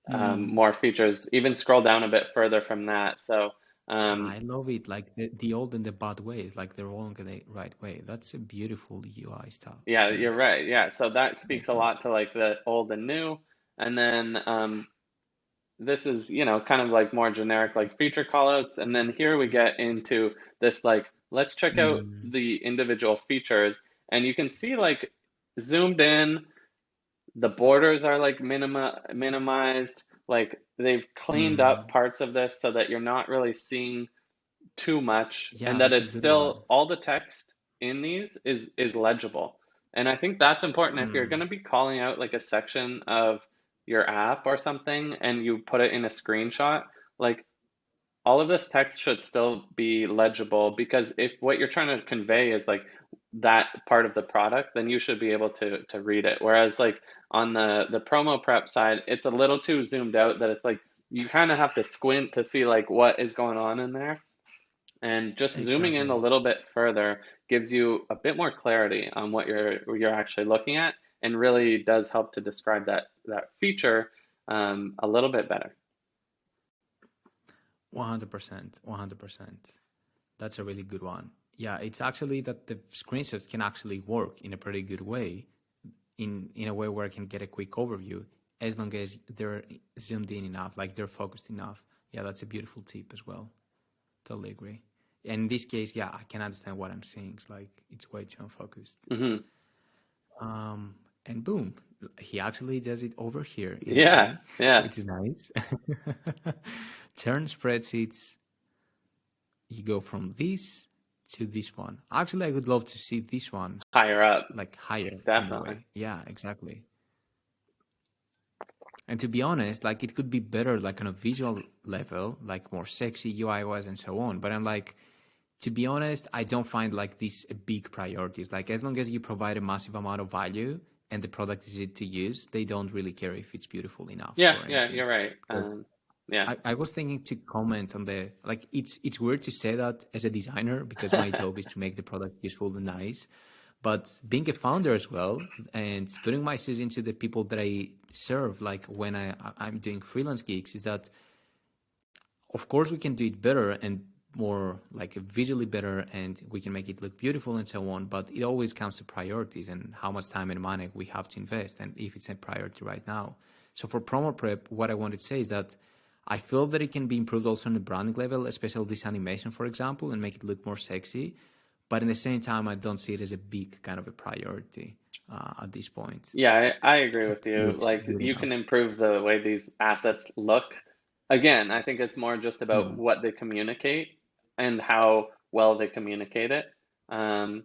[SPEAKER 2] more features. Even scroll down a bit further from that. So
[SPEAKER 1] I love it. Like the old and the bad ways, like they're all in the right way. That's a beautiful UI stuff.
[SPEAKER 2] yeah, you're right. Yeah, so that speaks a lot to like the old and new. And then this is, kind of like more generic, like feature callouts. And then here we get into this, like, let's check out the individual features. And you can see like zoomed in, the borders are like minimized, like they've cleaned up parts of this so that you're not really seeing too much, and that it's still all the text in these is legible. And I think that's important if you're going to be calling out like a section of your app or something and you put it in a screenshot, like all of this text should still be legible, because if what you're trying to convey is like that part of the product, then you should be able to read it. Whereas like on the Promoprep side, it's a little too zoomed out that it's like you kind of have to squint to see like what is going on in there. And just zooming in a little bit further gives you a bit more clarity on what you're actually looking at, and really does help to describe that feature a little bit better.
[SPEAKER 1] 100%. That's a really good one. Yeah, it's actually that the screenshots can actually work in a pretty good way, in a way where I can get a quick overview, as long as they're zoomed in enough, like they're focused enough. Yeah, that's a beautiful tip as well. Totally agree. And in this case, yeah, I can understand what I'm seeing. It's like it's way too unfocused. And boom, he actually does it over here.
[SPEAKER 2] Yeah,
[SPEAKER 1] which is nice. Turn spreadsheets. You go from this to this one. Actually, I would love to see this one
[SPEAKER 2] higher up,
[SPEAKER 1] like higher.
[SPEAKER 2] definitely.
[SPEAKER 1] Yeah, exactly. And to be honest, like it could be better, like on a visual level, like more sexy UI wise and so on. But I'm like, to be honest, I don't find like these big priorities. Like as long as you provide a massive amount of value and the product is easy to use, they don't really care if it's beautiful enough.
[SPEAKER 2] Yeah, you're right. Yeah,
[SPEAKER 1] I was thinking to comment on the, like, it's weird to say that as a designer, because my job is to make the product useful and nice. But being a founder as well, and putting myself into the people that I serve, like when I'm doing freelance gigs, is that, of course, we can do it better and more like visually better, and we can make it look beautiful and so on. But it always comes to priorities and how much time and money we have to invest, and if it's a priority right now. So for Promoprep, what I wanted to say is that I feel that it can be improved also on the branding level, especially this animation, for example, and make it look more sexy. But in the same time, I don't see it as a big kind of a priority at this point.
[SPEAKER 2] Yeah, I agree with you. Like you can improve the way these assets look. Again, I think it's more just about what they communicate and how well they communicate it. And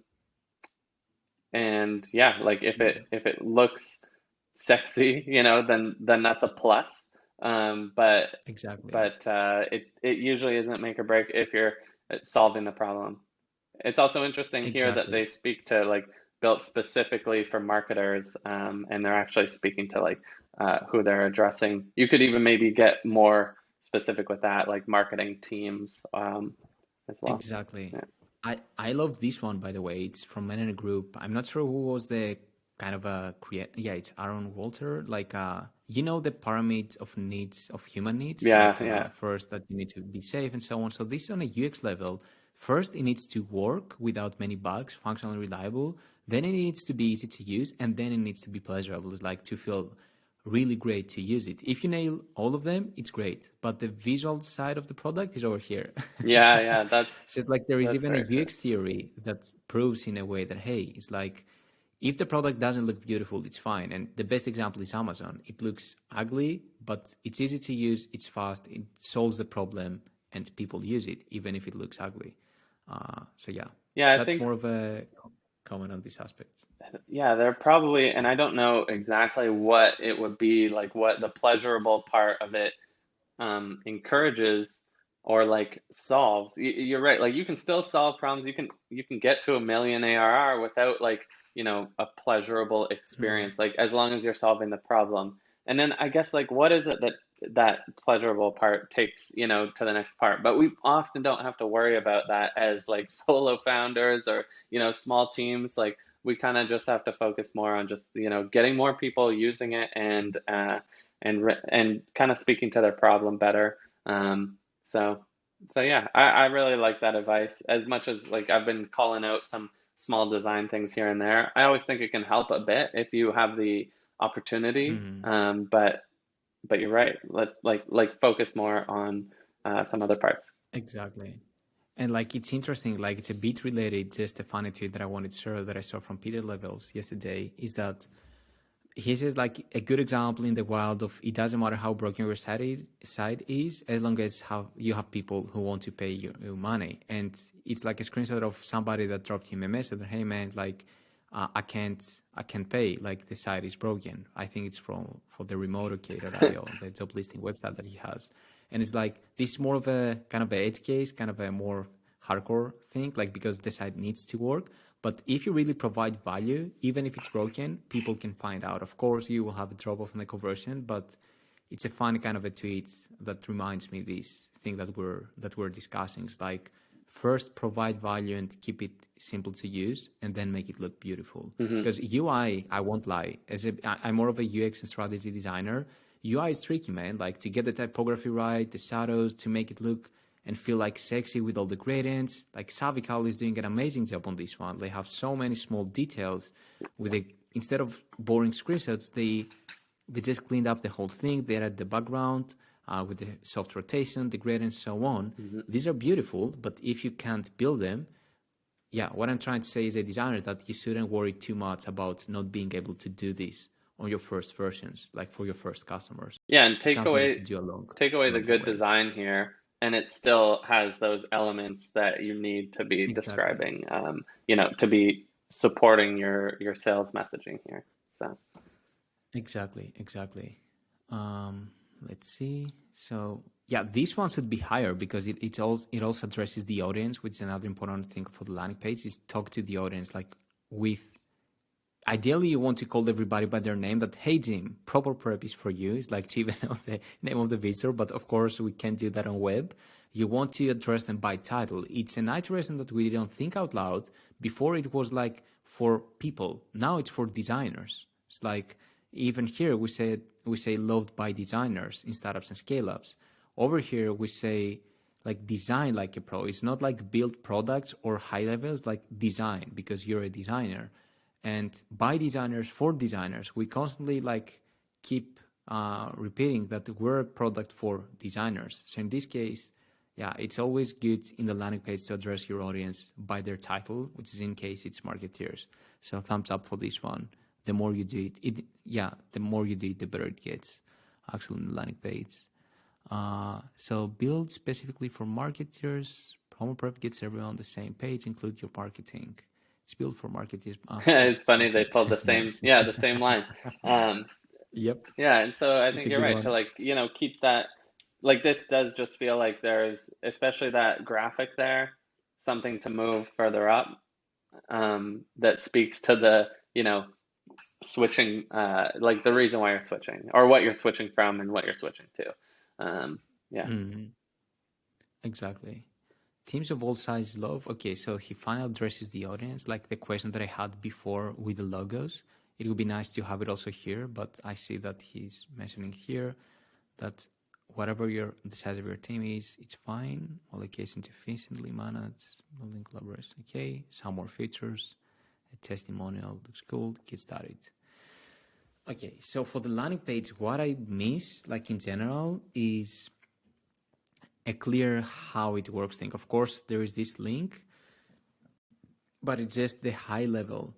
[SPEAKER 2] yeah, like if it looks sexy, then that's a plus. But it usually isn't make or break if you're solving the problem. It's also interesting here that they speak to like built specifically for marketers, and they're actually speaking to like who they're addressing. You could even maybe get more specific with that, like marketing teams as well.
[SPEAKER 1] Exactly. Yeah. I love this one, by the way. It's from Men in a Group. I'm not sure who was the kind of a Yeah, it's Aaron Walter. Like, the pyramid of needs, of human needs.
[SPEAKER 2] Yeah.
[SPEAKER 1] First, that you need to be safe and so on. So this is on a UX level. First, it needs to work without many bugs, functionally reliable. Then it needs to be easy to use, and then it needs to be pleasurable. It's like to feel really great to use it. If you nail all of them, it's great. But the visual side of the product is over here.
[SPEAKER 2] Yeah, that's
[SPEAKER 1] just like there is even a UX theory that proves in a way that, hey, it's like if the product doesn't look beautiful, it's fine. And the best example is Amazon. It looks ugly, but it's easy to use, it's fast, it solves the problem, and people use it, even if it looks ugly. So yeah,
[SPEAKER 2] I
[SPEAKER 1] that's
[SPEAKER 2] think
[SPEAKER 1] more of a comment on this aspect?
[SPEAKER 2] Yeah, they're probably, and I don't know exactly what it would be, like what the pleasurable part of it encourages or like solves. You're right. Like you can still solve problems. You can get to 1 million ARR without like, a pleasurable experience, like as long as you're solving the problem. And then I guess like what is it that pleasurable part takes, to the next part? But we often don't have to worry about that as like solo founders or, small teams. Like we kind of just have to focus more on just, getting more people using it and kind of speaking to their problem better. So yeah, I really like that advice. As much as like I've been calling out some small design things here and there, I always think it can help a bit if you have the opportunity. But you're right. Let's like focus more on some other parts.
[SPEAKER 1] Exactly. And like it's interesting, like it's a bit related, just a funny tweet that I wanted to share that I saw from Peter Levels yesterday, is that he says like a good example in the wild of it doesn't matter how broken your site is, as long as you have people who want to pay you money. And it's like a screenshot of somebody that dropped him a message, hey man, like I can't pay, like the site is broken. I think it's for the remoteok.io, the job listing website that he has. And it's like, this is more of a kind of an edge case, kind of a more hardcore thing, like because the site needs to work. But if you really provide value, even if it's broken, people can find out. Of course, you will have a drop off in the conversion, but it's a fun kind of a tweet that reminds me this thing that we're discussing. It's like, first provide value and keep it simple to use, and then make it look beautiful. Because UI, I won't lie, I'm more of a UX and strategy designer. UI is tricky, man. Like to get the typography right, the shadows, to make it look and feel like sexy with all the gradients. Like Savical is doing an amazing job on this one. They have so many small details instead of boring screenshots, they just cleaned up the whole thing. They added the background with the soft rotation, the gradients, so on. These are beautiful, but if you can't build them, what I'm trying to say as a designer is that you shouldn't worry too much about not being able to do this on your first versions, like for your first customers.
[SPEAKER 2] Yeah, and take away the good design here, and it still has those elements that you need to be describing, to be supporting your sales messaging here. So
[SPEAKER 1] exactly. Let's see. So this one should be higher because it also addresses the audience, which is another important thing for the landing page, is talk to the audience. Like ideally you want to call everybody by their name, that, hey Jim, Promoprep is for you. It's like to even know the name of the visitor, but of course we can't do that on web. You want to address them by title. It's an iteration that we didn't think out loud. Before it was like for people. Now it's for designers. It's like, even here we say loved by designers in startups and scale-ups. Over here we say like design like a pro. It's not like build products or high levels, like design, because you're a designer. And by designers for designers, we constantly like keep repeating that we're a product for designers. So in this case, it's always good in the landing page to address your audience by their title, which is in case it's marketeers. So thumbs up for this one. The more you do it, the more you do it, the better it gets, actually, in the landing page. So build specifically for marketers. Promoprep gets everyone on the same page, include your marketing. It's built for marketers.
[SPEAKER 2] It's funny they pulled the same line.
[SPEAKER 1] Yep.
[SPEAKER 2] Yeah, and so I think you're right to like, keep that, like this does just feel like there's, especially that graphic there, something to move further up that speaks to the, switching, like the reason why you're switching or what you're switching from and what you're switching to.
[SPEAKER 1] Exactly. Teams of all sizes love. Okay, so he finally addresses the audience, like the question that I had before with the logos. It would be nice to have it also here, but I see that he's mentioning here that whatever the size of your team is, it's fine. Allocation to efficiently manage, building collaboration. Okay, some more features. A testimonial looks cool. Get started. Okay, so for the landing page, what I miss, like in general, is a clear how it works thing. Of course, there is this link, but it's just the high level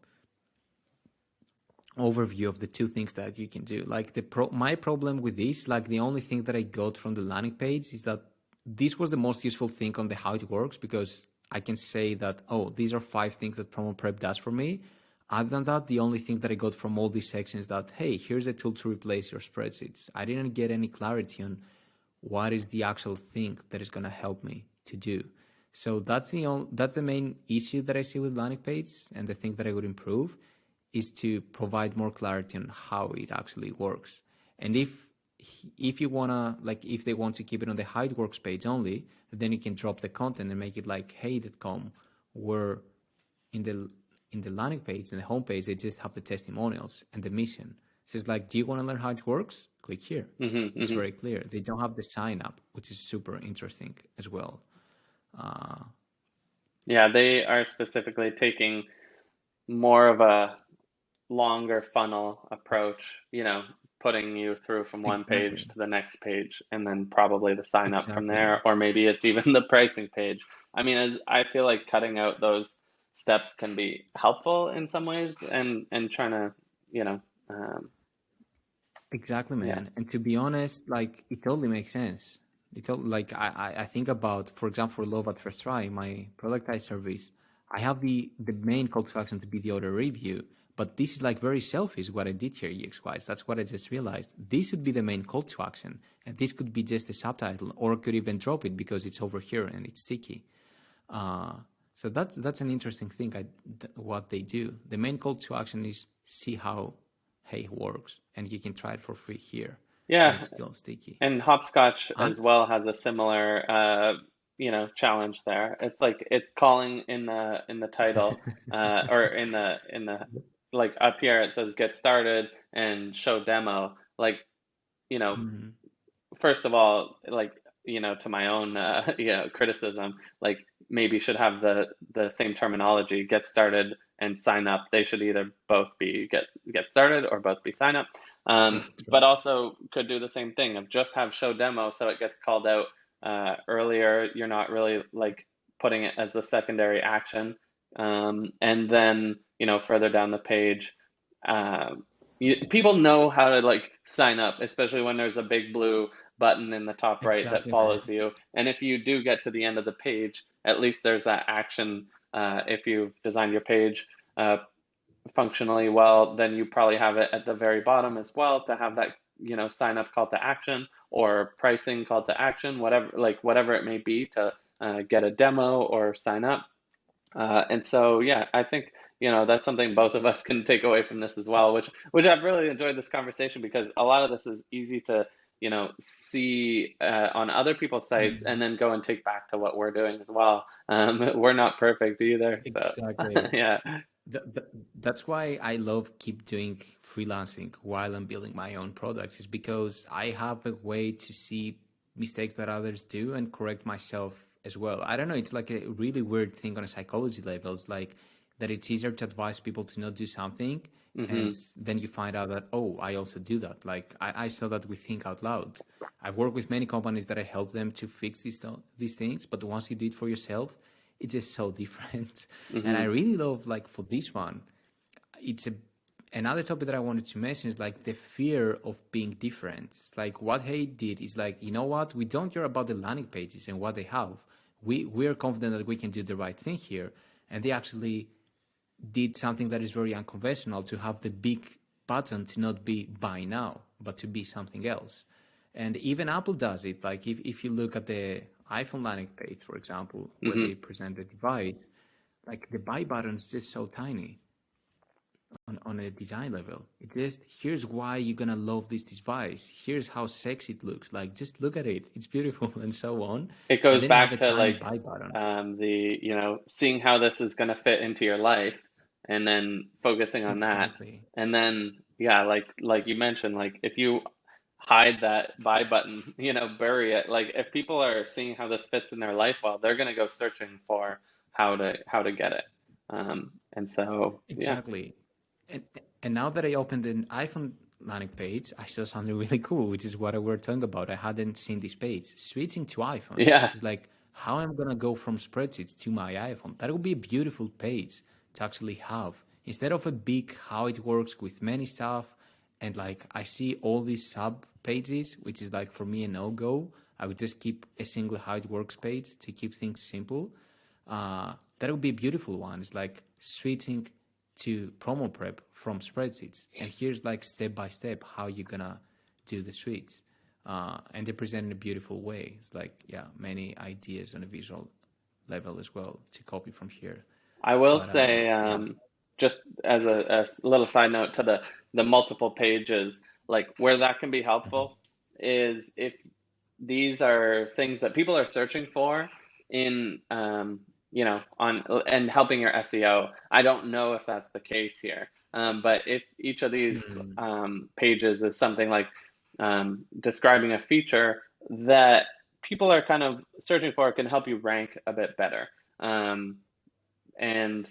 [SPEAKER 1] overview of the two things that you can do. Like my problem with this, like the only thing that I got from the landing page is that this was the most useful thing on the how it works, because I can say that, oh, these are 5 things that Promoprep does for me. Other than that, the only thing that I got from all these sections is that, hey, here's a tool to replace your spreadsheets. I didn't get any clarity on what is the actual thing that is going to help me to do. So that's the main issue that I see with landing page, and the thing that I would improve is to provide more clarity on how it actually works. And if you wanna, like, if they want to keep it on the how it works page only, then you can drop the content and make it like hey.com, where in the landing page, in the homepage, they just have the testimonials and the mission. So it's like, do you want to learn how it works? Click here. It's very clear. They don't have the sign up, which is super interesting as well.
[SPEAKER 2] Yeah, they are specifically taking more of a longer funnel approach, putting you through from one page
[SPEAKER 1] Exactly.
[SPEAKER 2] to the next page, and then probably the sign up from
[SPEAKER 1] Exactly.
[SPEAKER 2] there, or maybe it's even the pricing page. I mean, I feel like cutting out those steps can be helpful in some ways, and trying to,
[SPEAKER 1] Exactly,
[SPEAKER 2] yeah.
[SPEAKER 1] man. And to be honest, like, it totally makes sense. Like, I think about, for example, Love at First Try, my productized service. I have the main call to action to be the order review, but this is like very selfish what I did here UX-wise. That's what I just realized. This would be the main call to action, and this could be just a subtitle, or I could even drop it because it's over here and it's sticky. So that's an interesting thing. What they do. The main call to action is see how Hey works, and you can try it for free here, and
[SPEAKER 2] Yeah,
[SPEAKER 1] it's still sticky.
[SPEAKER 2] and Hopscotch
[SPEAKER 1] And
[SPEAKER 2] as well has a similar challenge there. It's like it's calling in the title, or in the like up here it says get started and show demo. Like, you know,
[SPEAKER 1] Mhm.
[SPEAKER 2] first of all, like, to my own criticism, like maybe should have the same terminology, get started and sign up. They should either both be get started or both be sign up. But
[SPEAKER 1] True.
[SPEAKER 2] also could do the same thing of just have show demo, so it gets called out earlier. You're not really like putting it as the secondary action. And then, further down the page, uh, people know how to like sign up, especially when there's a big blue button in the top right that
[SPEAKER 1] Exactly,
[SPEAKER 2] follows
[SPEAKER 1] man.
[SPEAKER 2] you. And if you do get to the end of the page, at least there's that action. If you've designed your page functionally well, then you probably have it at the very bottom as well to have that, sign up call to action or pricing call to action, whatever it may be to get a demo or sign up. And so, yeah, I think, that's something both of us can take away from this as well, which I've really enjoyed this conversation, because a lot of this is easy to, see on other people's sites and
[SPEAKER 1] Mhm.
[SPEAKER 2] then go and take back to what we're doing as well. We're not perfect either. So,
[SPEAKER 1] Exactly.
[SPEAKER 2] yeah.
[SPEAKER 1] That's why I love keep doing freelancing while I'm building my own products, is because I have a way to see mistakes that others do and correct myself as well. I don't know, it's like a really weird thing on a psychology level. It's like that it's easier to advise people to not do something,
[SPEAKER 2] Hmm.
[SPEAKER 1] and then you find out that, oh, I also do that. Like I saw that we think out loud. I've worked with many companies that I help them to fix these things, but once you do it for yourself, it's just so different. And I
[SPEAKER 2] Hmm.
[SPEAKER 1] really love, like, for this one, it's another topic that I wanted to mention is like the fear of being different. Like what Hey did is like, you know what, we don't care about the landing pages and what they have. We are confident that we can do the right thing here, and they actually did something that is very unconventional, to have the big button to not be buy now, but to be something else. And even Apple does it. Like if you look at the iPhone landing page, for example, where
[SPEAKER 2] Hmm.
[SPEAKER 1] they present the device, like the buy button is just so tiny on a design level. It's just, here's why you're gonna love this device. Here's how sexy it looks. Like, just look at it. It's beautiful and so on.
[SPEAKER 2] It
[SPEAKER 1] And
[SPEAKER 2] goes
[SPEAKER 1] then you have
[SPEAKER 2] back
[SPEAKER 1] a
[SPEAKER 2] to
[SPEAKER 1] tiny
[SPEAKER 2] like
[SPEAKER 1] buy button.
[SPEAKER 2] seeing how this is going to fit into your life, and then focusing on that.
[SPEAKER 1] Exactly.
[SPEAKER 2] And then, yeah, like you mentioned, like if you hide that buy button, bury it. Like if people are seeing how this fits in their life, well, they're going to go searching for how to get it. And so, yeah.
[SPEAKER 1] Exactly. And and now that I opened an iPhone landing page, I saw something really cool, which is what I were talking about. I hadn't seen this page. Switching to iPhone
[SPEAKER 2] Yeah.
[SPEAKER 1] is like how I'm gonna go from spreadsheets to my iPhone. That would be a beautiful page to actually have, instead of a big how it works with many stuff. And like I see all these sub pages, which is like for me a no go. I would just keep a single how it works page to keep things simple. that would be a beautiful one. It's like switching to Promoprep from spreadsheets, and here's like step by step how you're gonna do the switch, and they present in a beautiful way. It's like, yeah, many ideas on a visual level as well to copy from here.
[SPEAKER 2] I will
[SPEAKER 1] But
[SPEAKER 2] say,
[SPEAKER 1] yeah.
[SPEAKER 2] just as a little side note to the multiple pages, like where that can be helpful is if these are things that people are searching for in, on and helping your SEO. I don't know if that's the case here, but if each of these pages is something like describing a feature that people are kind of searching for, it can help you rank a bit better. And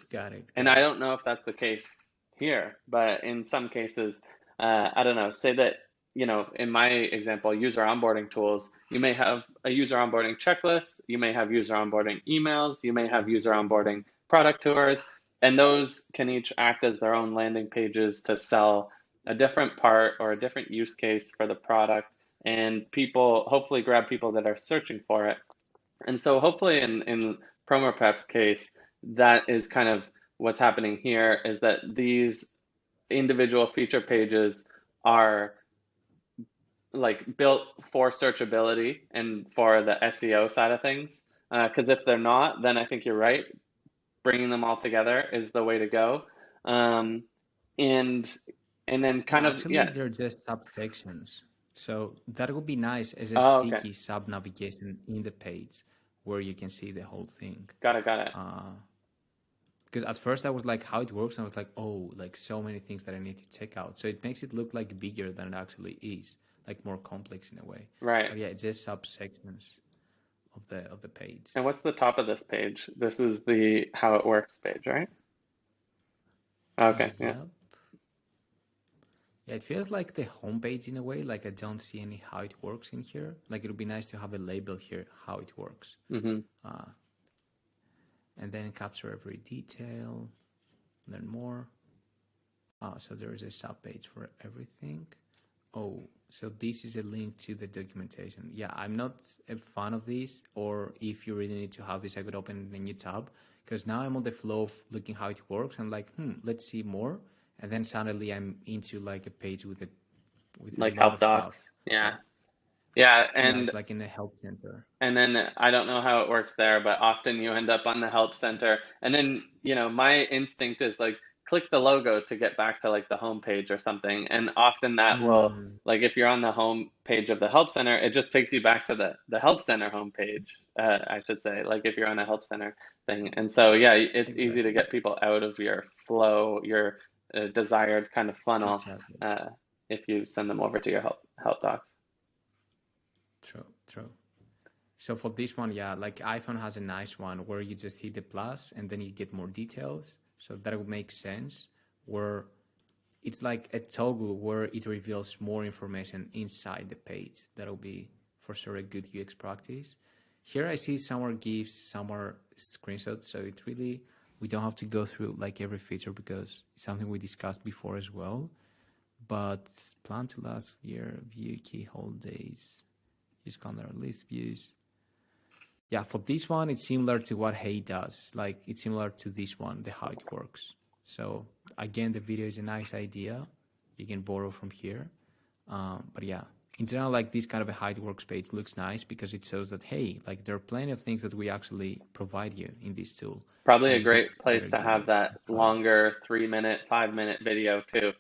[SPEAKER 1] Got it.
[SPEAKER 2] I don't know if that's the case here, but in some cases, I don't know, say that, in my example, user onboarding tools, you may have a user onboarding checklist, you may have user onboarding emails, you may have user onboarding product tours, and those can each act as their own landing pages to sell a different part or a different use case for the product, and people hopefully grab people that are searching for it. And so hopefully in Promoprep's case, that is kind of what's happening here, is that these individual feature pages are like built for searchability and for the SEO side of things. Because if they're not, then I think you're right. Bringing them all together is the way to go. And then kind of,
[SPEAKER 1] Actually, they're just subsections. So that would be nice as a
[SPEAKER 2] Oh, okay.
[SPEAKER 1] sticky sub navigation in the page where you can see the whole thing.
[SPEAKER 2] Got it.
[SPEAKER 1] Because at first I was like, how it works, and I was like, oh, like so many things that I need to check out. So it makes it look like bigger than it actually is, like more complex in a way.
[SPEAKER 2] Right.
[SPEAKER 1] But yeah, it's just subsections of the page.
[SPEAKER 2] And what's the top of this page? This is the how it works page, right? Okay, yeah.
[SPEAKER 1] Yep. Yeah, it feels like the homepage in a way. Like I don't see any how it works in here. Like it would be nice to have a label here, how it works. And then capture every detail, learn more. So there is a sub page for everything. Oh, so this is a link to the documentation. Yeah, I'm not a fan of this, or if you really need to have this, I could open a new tab, because now I'm on the flow of looking how it works. I'm like, let's see more. And then suddenly I'm into like a page with
[SPEAKER 2] Like
[SPEAKER 1] a lot
[SPEAKER 2] help
[SPEAKER 1] of
[SPEAKER 2] docs.
[SPEAKER 1] stuff.
[SPEAKER 2] Yeah.
[SPEAKER 1] Yeah,
[SPEAKER 2] And
[SPEAKER 1] it's like in a help center.
[SPEAKER 2] and then I don't know how it works there, but often you end up on the help center. And then, my instinct is like click the logo to get back to like the home page or something. And often that will, like if you're on the home page of the help center, it just takes you back to the help center homepage, I should say, like if you're on a help center thing. And so, yeah, it's easy to get people out of your flow, your desired kind of funnel, if you send them over to your help docs.
[SPEAKER 1] True. So for this one, yeah, like iPhone has a nice one where you just hit the plus and then you get more details. So that would make sense, where it's like a toggle where it reveals more information inside the page. That'll be for sure a good UX practice. Here I see some are GIFs, some are screenshots. So it really, we don't have to go through like every feature because it's something we discussed before as well. But plan to last year, view key holidays, use calendar list views. Yeah, for this one, it's similar to what Hey does. Like it's similar to this one, the how it works. So again, the video is a nice idea. You can borrow from here. But yeah, in general, like this kind of a how it works page looks nice because it shows that, hey, like there are plenty of things that we actually provide you in this tool.
[SPEAKER 2] Probably
[SPEAKER 1] So
[SPEAKER 2] a great place to have that longer 3-minute, 5-minute video too,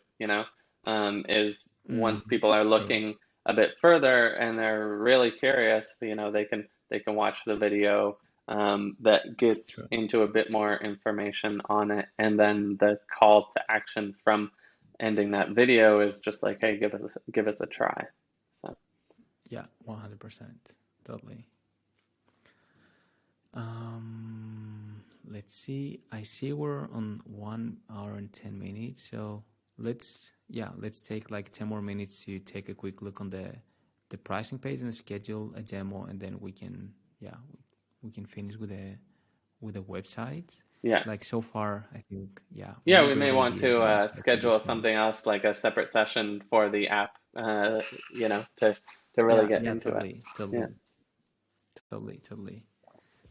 [SPEAKER 2] is once people are looking a bit further and they're really curious, they can watch the video that gets into a bit more information on it, and then the call to action from ending that video is just like, hey, give us a try. So
[SPEAKER 1] yeah, 100%, totally. Let's see. I see we're on 1 hour and 10 minutes, so let's take like 10 more minutes to take a quick look on the pricing page and schedule a demo, and then we can finish with the website.
[SPEAKER 2] yeah,
[SPEAKER 1] like so far I think
[SPEAKER 2] we may want to schedule something else, like a separate session for the app, to really get into
[SPEAKER 1] totally,
[SPEAKER 2] it.
[SPEAKER 1] totally.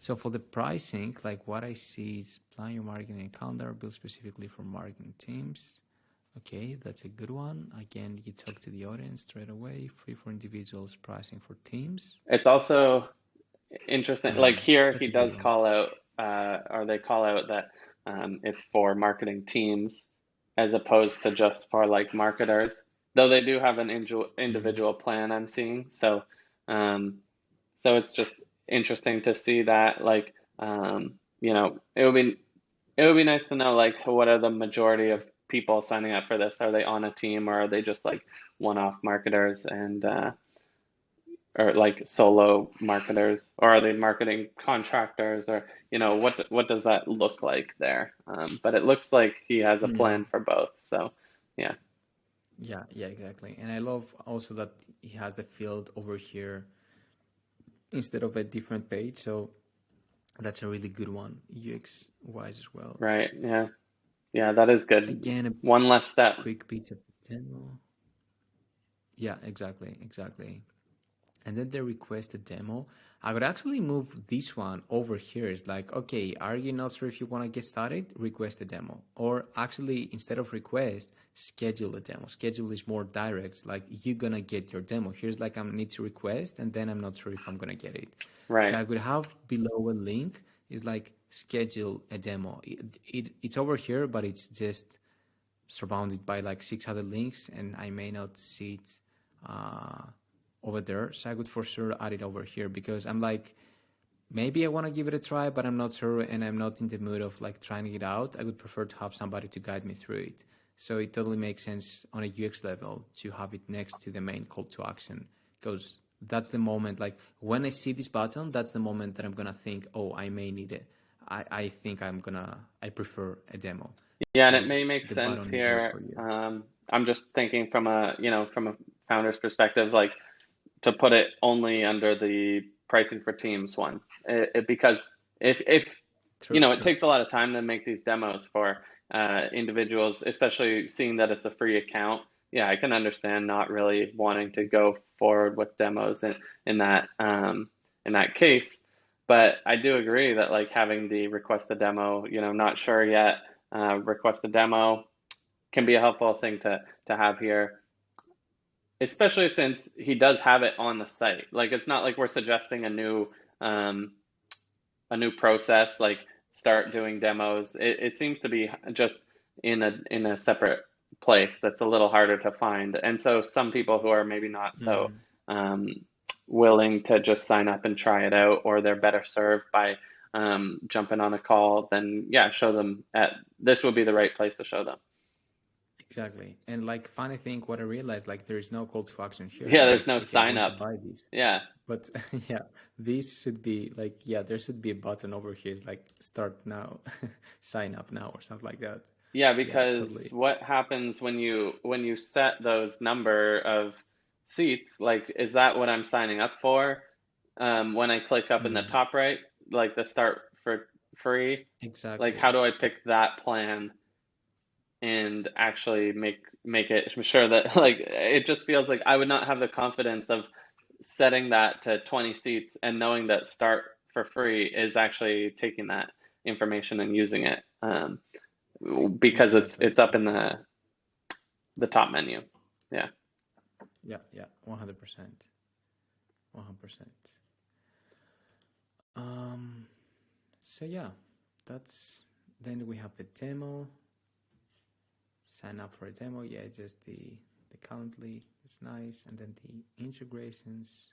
[SPEAKER 1] So for the pricing, like what I see is plan your marketing calendar built specifically for marketing teams. Okay, that's a good one. Again, you talk to the audience straight away. Free for individuals, pricing for teams.
[SPEAKER 2] It's also interesting. Like here,
[SPEAKER 1] That's
[SPEAKER 2] he
[SPEAKER 1] a good
[SPEAKER 2] does
[SPEAKER 1] one.
[SPEAKER 2] call out, or they call out that it's for marketing teams as opposed to just for like marketers. Though they do have an individual plan I'm seeing. So, so it's just interesting to see that. Like, you know, it would be nice to know like what are the majority of people signing up for this? Are they on a team or are they just like one-off marketers and or like solo marketers, or are they marketing contractors, or you know what does that look like there? But it looks like he has a plan for both. So yeah,
[SPEAKER 1] Yeah, exactly. And I love also that he has the field over here instead of a different page. So that's a really good one, UX wise as well.
[SPEAKER 2] right, yeah, that is good.
[SPEAKER 1] Again, a
[SPEAKER 2] One less step.
[SPEAKER 1] quick bit of demo. Yeah, exactly. And then they request a demo. I would actually move this one over here. It's like, okay, are you not sure if you want to get started? Request a demo. Or actually, instead of request, schedule a demo. Schedule is more direct. It's like you're going to get your demo. Here's like I need to request, and then I'm not sure if I'm going to get it. So
[SPEAKER 2] Right,
[SPEAKER 1] I would have below a link is like schedule a demo. It's over here, but it's just surrounded by like 6 other links, and I may not see it over there. So I would for sure add it over here because I'm like, maybe I want to give it a try, but I'm not sure and I'm not in the mood of like trying it out. I would prefer to have somebody to guide me through it. So it totally makes sense on a UX level to have it next to the main call to action because that's the moment, like when I see this button, that's the moment that I'm going to think, oh, I may need it. I think I prefer a demo.
[SPEAKER 2] yeah, and it
[SPEAKER 1] So
[SPEAKER 2] may make
[SPEAKER 1] the
[SPEAKER 2] sense
[SPEAKER 1] button is there
[SPEAKER 2] here.
[SPEAKER 1] for you.
[SPEAKER 2] I'm just thinking from a from a founder's perspective, like to put it only under the pricing for teams one, because if
[SPEAKER 1] True.
[SPEAKER 2] it takes a lot of time to make these demos for individuals, especially seeing that it's a free account. Yeah, I can understand not really wanting to go forward with demos in that case. But I do agree that like having the request a demo, not sure yet, request a demo can be a helpful thing to have here, especially since he does have it on the site. Like it's not like we're suggesting a new process, like start doing demos. It seems to be just in a separate place that's a little harder to find. And so some people who are maybe not so um, willing to just sign up and try it out, or they're better served by jumping on a call, then yeah, show them this would be the right place to show them.
[SPEAKER 1] Exactly. And like funny thing, what I realized, like there is no call to action here.
[SPEAKER 2] Yeah,
[SPEAKER 1] I'm
[SPEAKER 2] there's
[SPEAKER 1] like,
[SPEAKER 2] no
[SPEAKER 1] okay, I
[SPEAKER 2] sign
[SPEAKER 1] want to
[SPEAKER 2] up.
[SPEAKER 1] buy this.
[SPEAKER 2] Yeah.
[SPEAKER 1] But yeah, this should be like, yeah, there should be a button over here. It's like start now, sign up now or something like that.
[SPEAKER 2] Yeah,
[SPEAKER 1] Yeah,
[SPEAKER 2] because
[SPEAKER 1] totally.
[SPEAKER 2] what happens when you set those number of seats, like is that what I'm signing up for? When I click up in the top right, like the start for free, like how
[SPEAKER 1] Exactly.
[SPEAKER 2] do I pick that plan and actually make it sure that like it just feels like I would not have the confidence of setting that to 20 seats and knowing that start for free is actually taking that information and using it. Because
[SPEAKER 1] Exactly.
[SPEAKER 2] it's up in the top menu. Yeah.
[SPEAKER 1] Yeah, 100%. 100%. So yeah, then we have the demo. Sign up for a demo. Yeah, just the Calendly. It's nice. And then the integrations.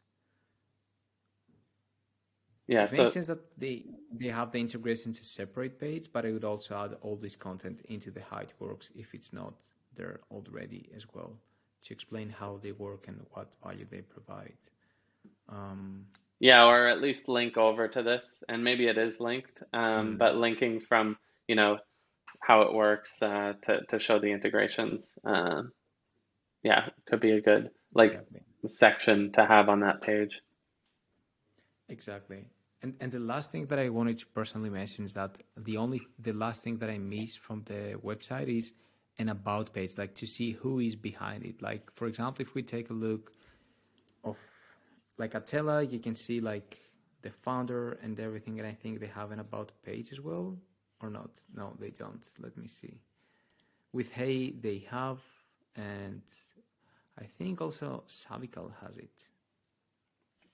[SPEAKER 2] Yeah.
[SPEAKER 1] It makes sense that they have the integration to separate page, but I would also add all this content into the how it works if it's not there already as well, to explain how they work and what value they provide.
[SPEAKER 2] Yeah, or at least link over to this, and maybe it is linked, but linking from how it works to show the integrations. Yeah, could be a good
[SPEAKER 1] Exactly.
[SPEAKER 2] section to have on that page.
[SPEAKER 1] Exactly. And the last thing that I wanted to personally mention is that the last thing that I missed from the website is an about page, like to see who is behind it. Like for example, if we take a look of like Attila, you can see like the founder and everything, and I think they have an about page as well, or not? No, they don't. Let me see. With Hey, they have, and I think also Savical has it,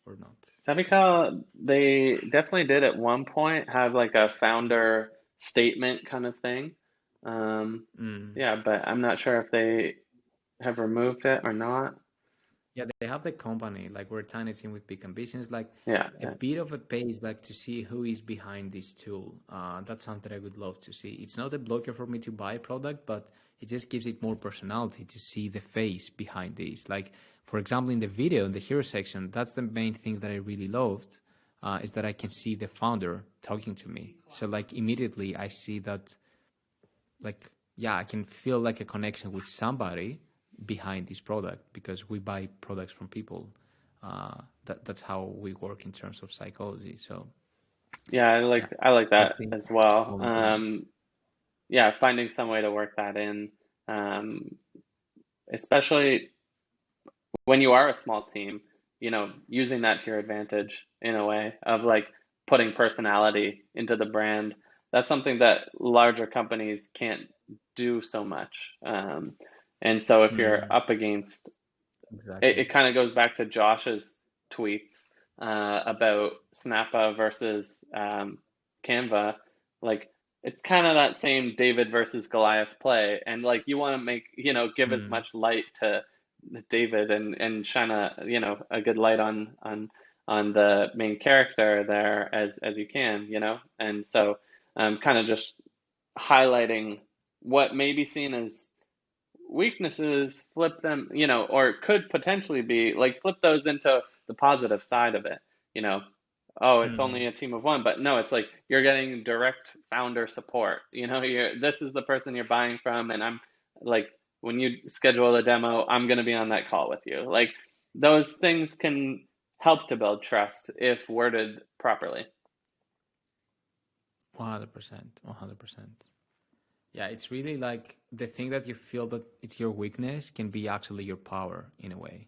[SPEAKER 1] or not. Let me check.
[SPEAKER 2] Savical, they definitely did at one point have like a founder statement kind of thing. Yeah, but I'm not sure if they have removed it or not.
[SPEAKER 1] Yeah, they have the company, like we're a tiny team with big ambitions, like
[SPEAKER 2] Yeah,
[SPEAKER 1] a
[SPEAKER 2] yeah.
[SPEAKER 1] bit of a page, like to see who is behind this tool. That's something I would love to see. It's not a blocker for me to buy a product, but it just gives it more personality to see the face behind this. Like, for example, in the video, in the hero section, that's the main thing that I really loved, is that I can see the founder talking to me. So like immediately I see that, like, yeah, I can feel like a connection with somebody behind this product because we buy products from people. That's how we work in terms of psychology. So
[SPEAKER 2] Yeah,
[SPEAKER 1] yeah,
[SPEAKER 2] I like
[SPEAKER 1] I
[SPEAKER 2] that
[SPEAKER 1] think
[SPEAKER 2] as well.
[SPEAKER 1] we'll implement.
[SPEAKER 2] Yeah, finding some way to work that in, um, especially when you are a small team, using that to your advantage in a way of like putting personality into the brand. That's something that larger companies can't do so much. And so if you're
[SPEAKER 1] Mm,
[SPEAKER 2] up against
[SPEAKER 1] exactly.
[SPEAKER 2] it kind of goes back to Josh's tweets about Snappa versus Canva. Like it's kind of that same David versus Goliath play, and like you want to give as
[SPEAKER 1] Mm,
[SPEAKER 2] much light to David and shine a good light on the main character there as you can, and so kind of just highlighting what may be seen as weaknesses, flip them, or could potentially be like flip those into the positive side of it, you know. Oh, it's only
[SPEAKER 1] mm.
[SPEAKER 2] a team of one, but no, it's like you're getting direct founder support. This is the person you're buying from, and I'm like, when you schedule a demo, I'm going to be on that call with you. Like those things can help to build trust if worded properly.
[SPEAKER 1] 100%. 100%. Yeah, it's really like the thing that you feel that it's your weakness can be actually your power in a way.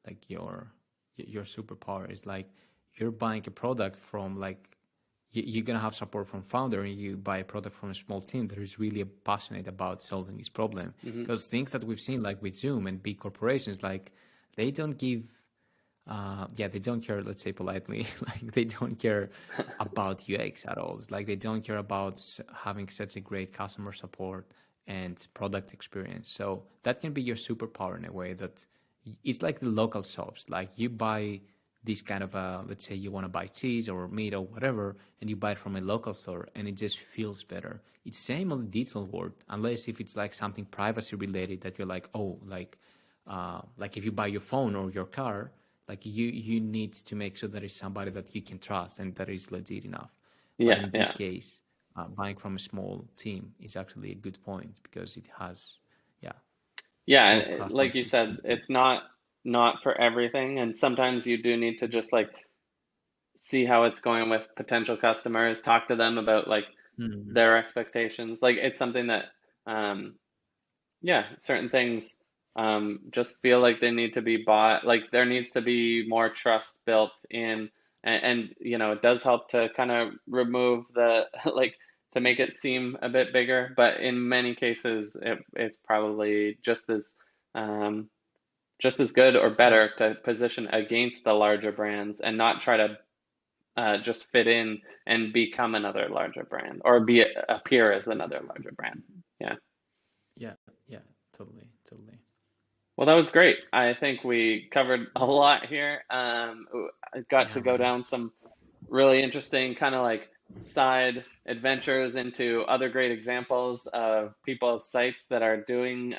[SPEAKER 1] Like your superpower is like you're buying a product from like you're gonna have support from founder, and you buy a product from a small team that is really passionate about solving this problem.
[SPEAKER 2] Hmm.
[SPEAKER 1] Because things that we've seen like with Zoom and big corporations, like they don't give yeah, they don't care, let's say politely, like they don't care about UX at all. It's like they don't care about having such a great customer support and product experience. So that can be your superpower in a way that it's like the local shops. Like you buy this kind of let's say you want to buy cheese or meat or whatever, and you buy it from a local store, and it just feels better. It's same on the digital world, unless if it's like something privacy related that you're like, oh, like if you buy your phone or your car, like you need to make sure that it's somebody that you can trust and that is legit enough. But
[SPEAKER 2] Yeah,
[SPEAKER 1] in this
[SPEAKER 2] yeah.
[SPEAKER 1] case, buying from a small team is actually a good point because it has, yeah,
[SPEAKER 2] Yeah,
[SPEAKER 1] more
[SPEAKER 2] and like you
[SPEAKER 1] craftsmanship
[SPEAKER 2] said,
[SPEAKER 1] features.
[SPEAKER 2] it's not for everything, and sometimes you do need to just like see how it's going with potential customers, talk to them about like
[SPEAKER 1] Mm,
[SPEAKER 2] their expectations. Like it's something that um yeah, certain things just feel like they need to be bought. Like there needs to be more trust built in, and it does help to kind of remove the like to make it seem a bit bigger. But in many cases, it's probably um, just as good or
[SPEAKER 1] yeah,
[SPEAKER 2] better to position against the larger brands and not try to just fit in and become another larger brand or appear as another larger brand. Yeah.
[SPEAKER 1] yeah, yeah, totally, totally.
[SPEAKER 2] Well, that was great. I think we covered a lot here. I got to
[SPEAKER 1] Yeah,
[SPEAKER 2] go
[SPEAKER 1] man.
[SPEAKER 2] down some really interesting kind of like side adventures into other great examples of people's sites that are doing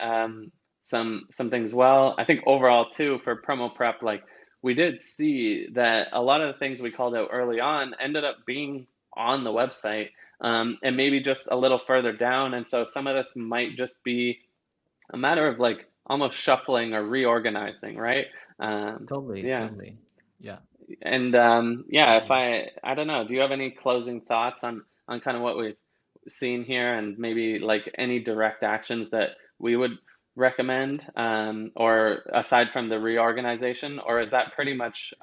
[SPEAKER 2] some things well. I think overall too for Promoprep, like we did see that a lot of the things we called out early on ended up being on the website, and maybe just a little further down. And so some of this might just be a matter of like almost shuffling or reorganizing, right?
[SPEAKER 1] Totally,
[SPEAKER 2] Yeah.
[SPEAKER 1] totally. Yeah,
[SPEAKER 2] And yeah, if
[SPEAKER 1] totally.
[SPEAKER 2] I don't know, do you have any closing thoughts on kind of what we've seen here and maybe like any direct actions that we would recommend, or aside from the reorganization, or is that pretty much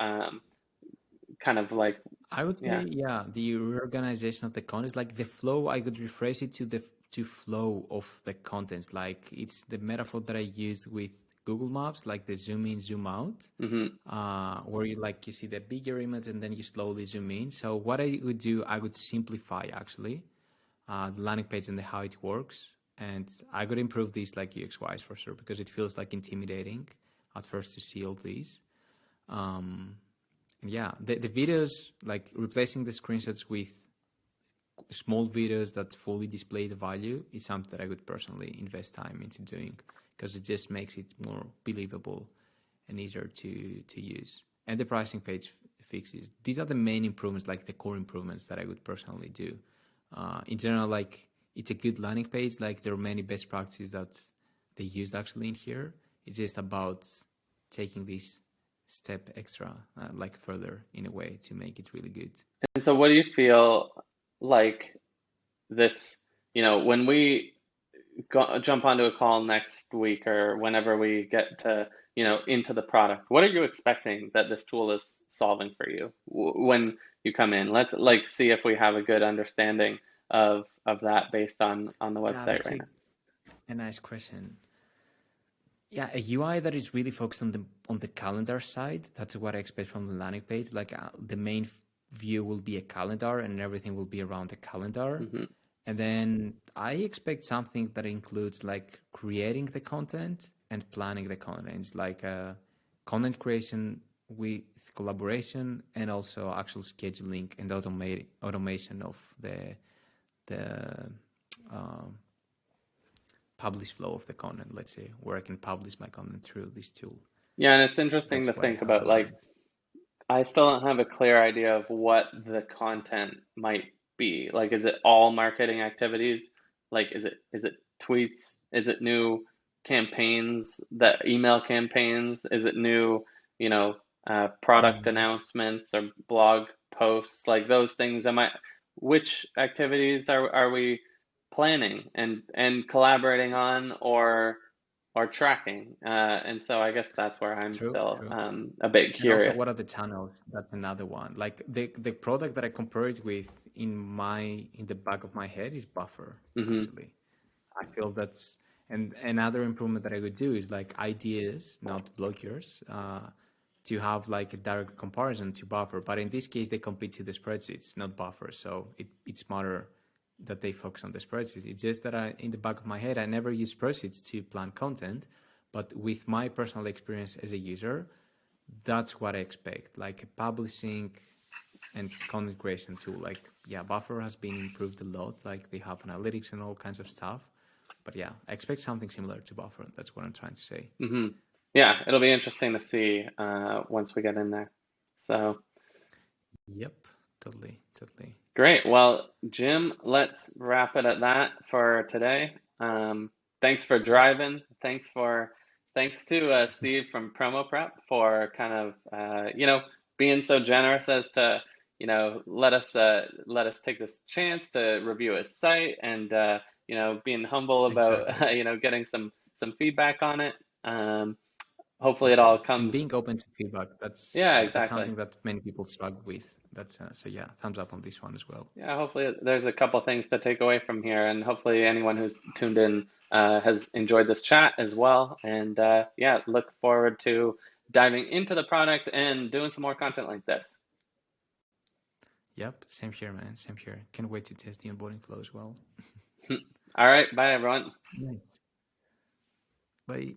[SPEAKER 2] kind of like
[SPEAKER 1] I would say, yeah, the reorganization of the content, like the flow, I could rephrase it to flow of the contents. Like it's the metaphor that I used with Google Maps, like the zoom in, zoom out, where you see the bigger image and then you slowly zoom in. So what I would do, I would simplify actually the landing page and how it works, and I could improve these like UX wise for sure, because it feels like intimidating at first to see all these. And yeah, the videos, like replacing the screenshots with small videos that fully display the value, is something that I would personally invest time into doing, because it just makes it more believable and easier to use. And the pricing page fixes. These are the main improvements, like the core improvements that I would personally do. In general, like it's a good landing page. Like there are many best practices that they used actually in here. It's just about taking this step extra, like further in a way to make it really good.
[SPEAKER 2] And so what do you feel like this, when we jump onto a call next week or whenever we get to, into the product, what are you expecting that this tool is solving for you when you come in? Let's see if we have a good understanding of that based on the website right now.
[SPEAKER 1] A nice question. Yeah, a UI that is really focused on the calendar side. That's what I expect from the landing page. Like the main view will be a calendar, and everything will be around the calendar. And then I expect something that includes like creating the content and planning the content. It's like content creation with collaboration, and also actual scheduling and automation of the publish flow of the content, let's say, where I can publish my content through this tool.
[SPEAKER 2] Yeah, and it's interesting to think about, like, I still don't have a clear idea of what the content might be. Like, is it all marketing activities? Like, is it tweets? Is it new campaigns, that email campaigns? Is it new, product announcements or blog posts, like those things? Which activities are we planning and collaborating on or tracking? And so I guess that's where I'm still a bit curious.
[SPEAKER 1] And also, what are the channels? That's another one. Like the product that I compare it with in the back of my head is Buffer. Actually, I feel that's, and another improvement that I would do is like ideas, not blockers, to have like a direct comparison to Buffer. But in this case, they compete to the spreadsheets, not Buffer. So it's smarter that they focus on the spreadsheets. It's just that in the back of my head, I never use spreadsheets to plan content, but with my personal experience as a user, that's what I expect, like a publishing and content creation tool. Like, yeah, Buffer has been improved a lot. Like they have analytics and all kinds of stuff. But yeah, I expect something similar to Buffer. That's what I'm trying to say.
[SPEAKER 2] Yeah, it'll be interesting to see once we get in there. So.
[SPEAKER 1] Yep, totally.
[SPEAKER 2] Great. Well, Jim, let's wrap it at that for today. Thanks for driving. Thanks to Steve from Promoprep for kind of being so generous as to let us take this chance to review his site, and being humble about getting some feedback on it. Hopefully it all comes,
[SPEAKER 1] and being open to feedback. That's
[SPEAKER 2] exactly.
[SPEAKER 1] That's something that many people struggle with. That's so yeah, thumbs up on this one as well.
[SPEAKER 2] Yeah, hopefully there's a couple things to take away from here, and hopefully anyone who's tuned in has enjoyed this chat as well. And look forward to diving into the product and doing some more content like this.
[SPEAKER 1] Yep, same here, man. Same here. Can't wait to test the onboarding flow as well.
[SPEAKER 2] All right, bye everyone.
[SPEAKER 1] Nice. Bye.